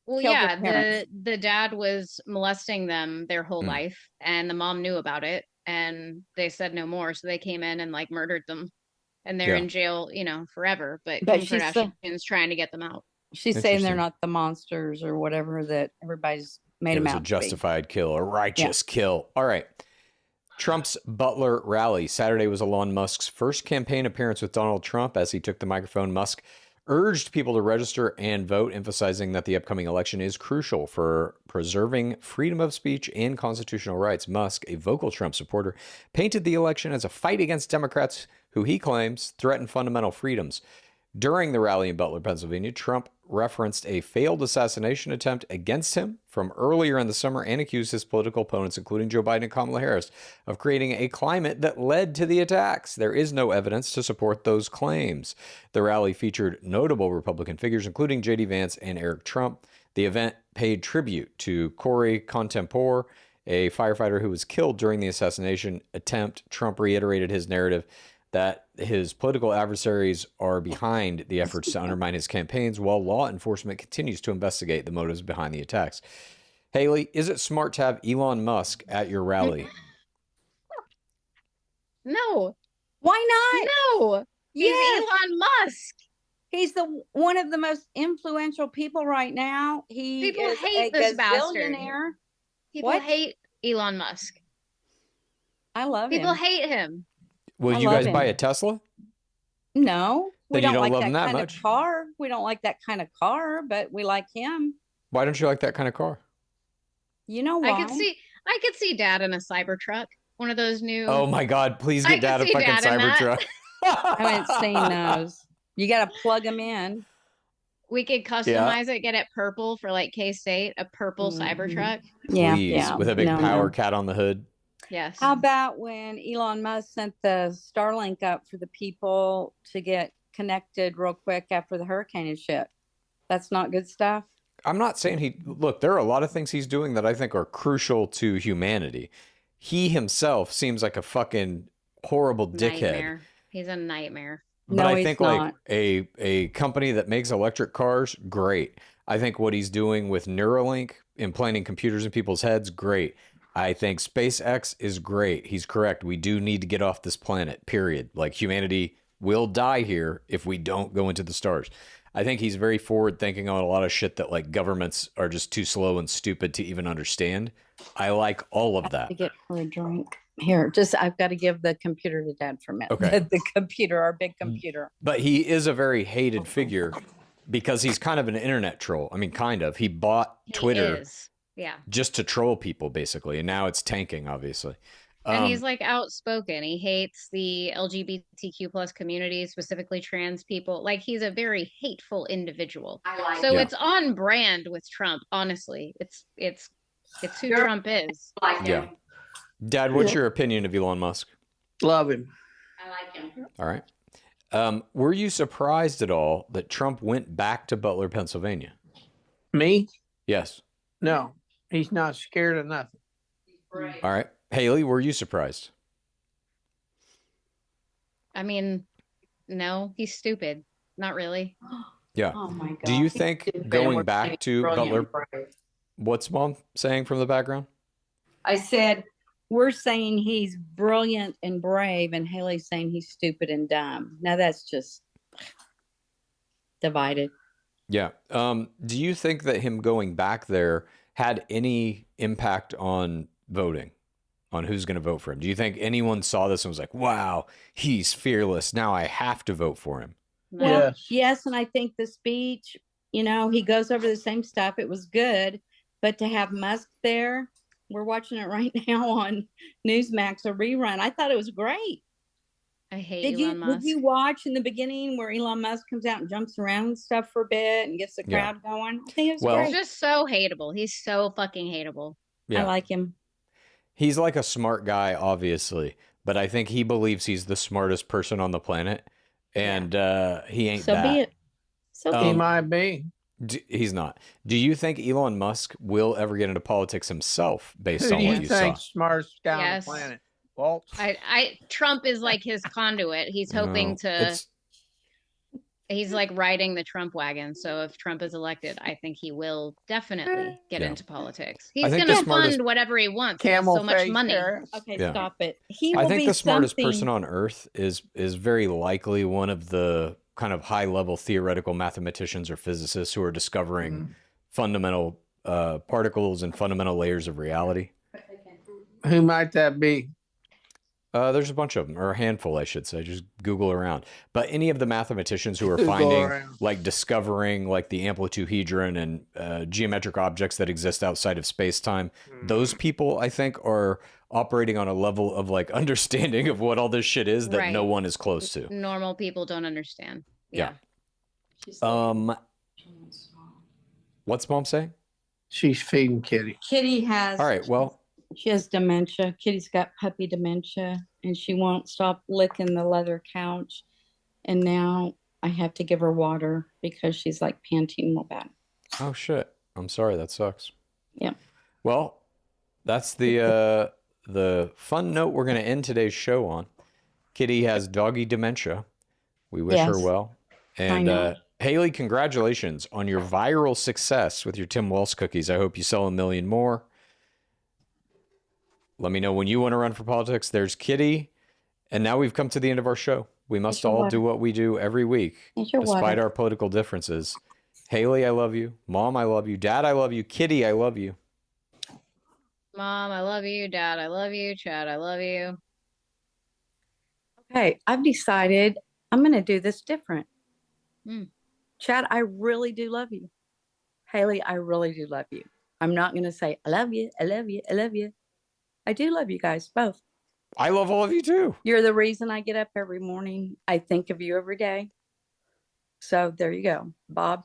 Well, Killed yeah, their parents. the dad was molesting them their whole Hmm. life, and the mom knew about it, and they said no more, so they came in and like murdered them, and they're Yeah. in jail, forever. But But Kim she's Kardashian's trying to get them out. She's saying they're Interesting. not the monsters or whatever that everybody's made it them was a out to be. justified kill, a righteous kill. All right. Trump's Butler rally. Saturday was Elon Musk's first campaign appearance with Donald Trump. As he took the microphone, Musk urged people to register and vote, emphasizing that the upcoming election is crucial for preserving freedom of speech and constitutional rights. Musk, a vocal Trump supporter, painted the election as a fight against Democrats who he claims threaten fundamental freedoms. During the rally in Butler, Pennsylvania, Trump referenced a failed assassination attempt against him from earlier in the summer and accused his political opponents, including Joe Biden and Kamala Harris, of creating a climate that led to the attacks. There is no evidence to support those claims. The rally featured notable Republican figures, including J.D. Vance and Eric Trump. The event paid tribute to Corey Contempor, a firefighter who was killed during the assassination attempt. Trump reiterated his narrative that his political adversaries are behind the efforts to undermine his campaigns, while law enforcement continues to investigate the motives behind the attacks. Haley, is it smart to have Elon Musk at your rally? No. Why not? No. He's Elon Musk. He's one of the most influential people right now. People is hate a this bastard. gazillionaire. People hate Elon Musk. I love People him. hate him. Will you guys buy a Tesla? No, we Then you don't don't like love that him that kind much? of car. We don't like that kind of car, but we like him. Why don't you like that kind of car? You know why? I could see Dad in a Cybertruck. One of those new. Oh my God! Please I get Dad a could see fucking Dad in that. Cybertruck. I haven't seen those. You got to plug them in. We could customize it, get it purple for like K-State, a purple Cybertruck. Yeah, Please, with a big power cat on the hood. Yes. How about when Elon Musk sent the Starlink up for the people to get connected real quick after the hurricane and shit? That's not good stuff. I'm not saying look, there are a lot of things he's doing that I think are crucial to humanity. He himself seems like a fucking horrible dickhead. Nightmare. He's a nightmare. But I think like a company that makes electric cars, great. I think what he's doing with Neuralink, implanting computers in people's heads, great. I think SpaceX is great. He's correct. We do need to get off this planet, period. Like humanity will die here if we don't go into the stars. I think he's very forward thinking on a lot of shit that like governments are just too slow and stupid to even understand. I like all of that. To get her a drink. Here, I've got to give the computer to Dad for a minute. Okay. The computer, our big computer. But he is a very hated figure because he's kind of an internet troll. I mean, kind of. He bought Twitter just to troll people, basically. And now it's tanking, obviously. And he's like outspoken. He hates the LGBTQ plus community, specifically trans people. Like he's a very hateful individual. It's on brand with Trump, honestly. It's who Trump is. Yeah. Dad, what's your opinion of Elon Musk? Love him. I like him. All right. Were you surprised at all that Trump went back to Butler, Pennsylvania? Me? Yes. No, he's not scared of nothing. All right. Haley, were you surprised? I mean, no, he's stupid. Not really. Yeah. Oh my God. Do you think going back to Butler, what's Mom saying from the background? I said, we're saying he's brilliant and brave, and Haley's saying he's stupid and dumb. Now that's just divided. Yeah. Do you think that him going back there had any impact on voting, on who's going to vote for him? Do you think anyone saw this and was like, wow, he's fearless. Now I have to vote for him? Well, yes. And I think the speech, he goes over the same stuff. It was good. But to have Musk there, we're watching it right now on Newsmax, a rerun. I thought it was great. I hate Elon Musk. Did you watch in the beginning where Elon Musk comes out and jumps around and stuff for a bit and gets the crowd going? I think it was great. He's just so hateable. He's so fucking hateable. Yeah. I like him. He's like a smart guy, obviously, but I think he believes he's the smartest person on the planet, and he ain't that. So be it. So He might be. He's not. Do you think Elon Musk will ever get into politics himself based on Who what do you you think saw? smartest guy on the planet? Walz? Trump is like his conduit. He's hoping he's like riding the Trump wagon. So if Trump is elected, I think he will definitely get into politics. He's going to fund whatever he wants. He has so much money. Okay, stop it. I think the smartest person on earth is very likely one of the kind of high-level theoretical mathematicians or physicists who are discovering fundamental particles and fundamental layers of reality. Who might that be? There's a bunch of them, or a handful, I should say. Just Google around. But any of the mathematicians who are finding, like discovering like the amplituhedron and geometric objects that exist outside of space-time, those people, I think, are operating on a level of like understanding of what all this shit is that no one is close to. Normal people don't understand. Yeah. What's Mom saying? She's feeding Kitty. Kitty has. All right, well. She has dementia. Kitty's got puppy dementia, and she won't stop licking the leather couch. And now I have to give her water because she's like panting real bad. Oh, shit. I'm sorry. That sucks. Yeah. Well, that's the fun note we're going to end today's show on. Kitty has doggy dementia. We wish her well. And Haley, congratulations on your viral success with your Tim Walz cookies. I hope you sell 1 million more. Let me know when you want to run for politics. There's Kitty. And now we've come to the end of our show. We must all do what we do every week, despite our political differences. Haley, I love you. Mom, I love you. Dad, I love you. Kitty, I love you. Mom, I love you. Dad, I love you. Chad, I love you. Okay, I've decided I'm going to do this different. Chad, I really do love you. Haley, I really do love you. I'm not going to say, I love you, I love you, I love you. I do love you guys, both. I love all of you too. You're the reason I get up every morning. I think of you every day. So there you go. Bob,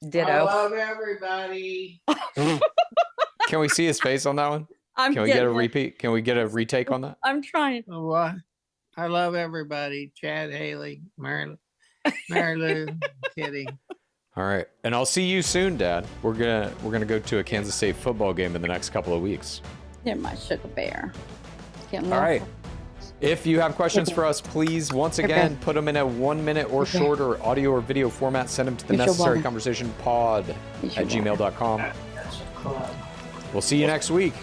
ditto. I love everybody. Can we see his face on that one? Can we get a repeat? Can we get a retake on that? I'm trying. Oh, I love everybody. Chad, Haley, Mary Lou, Kitty. All right. And I'll see you soon, Dad. We're gonna go to a Kansas State football game in the next couple of weeks. You're my sugar bear. All right. If you have questions for us, please, once again, put them in a 1 minute or shorter audio or video format. Send them to the necessary conversation pod at gmail.com. We'll see you next week.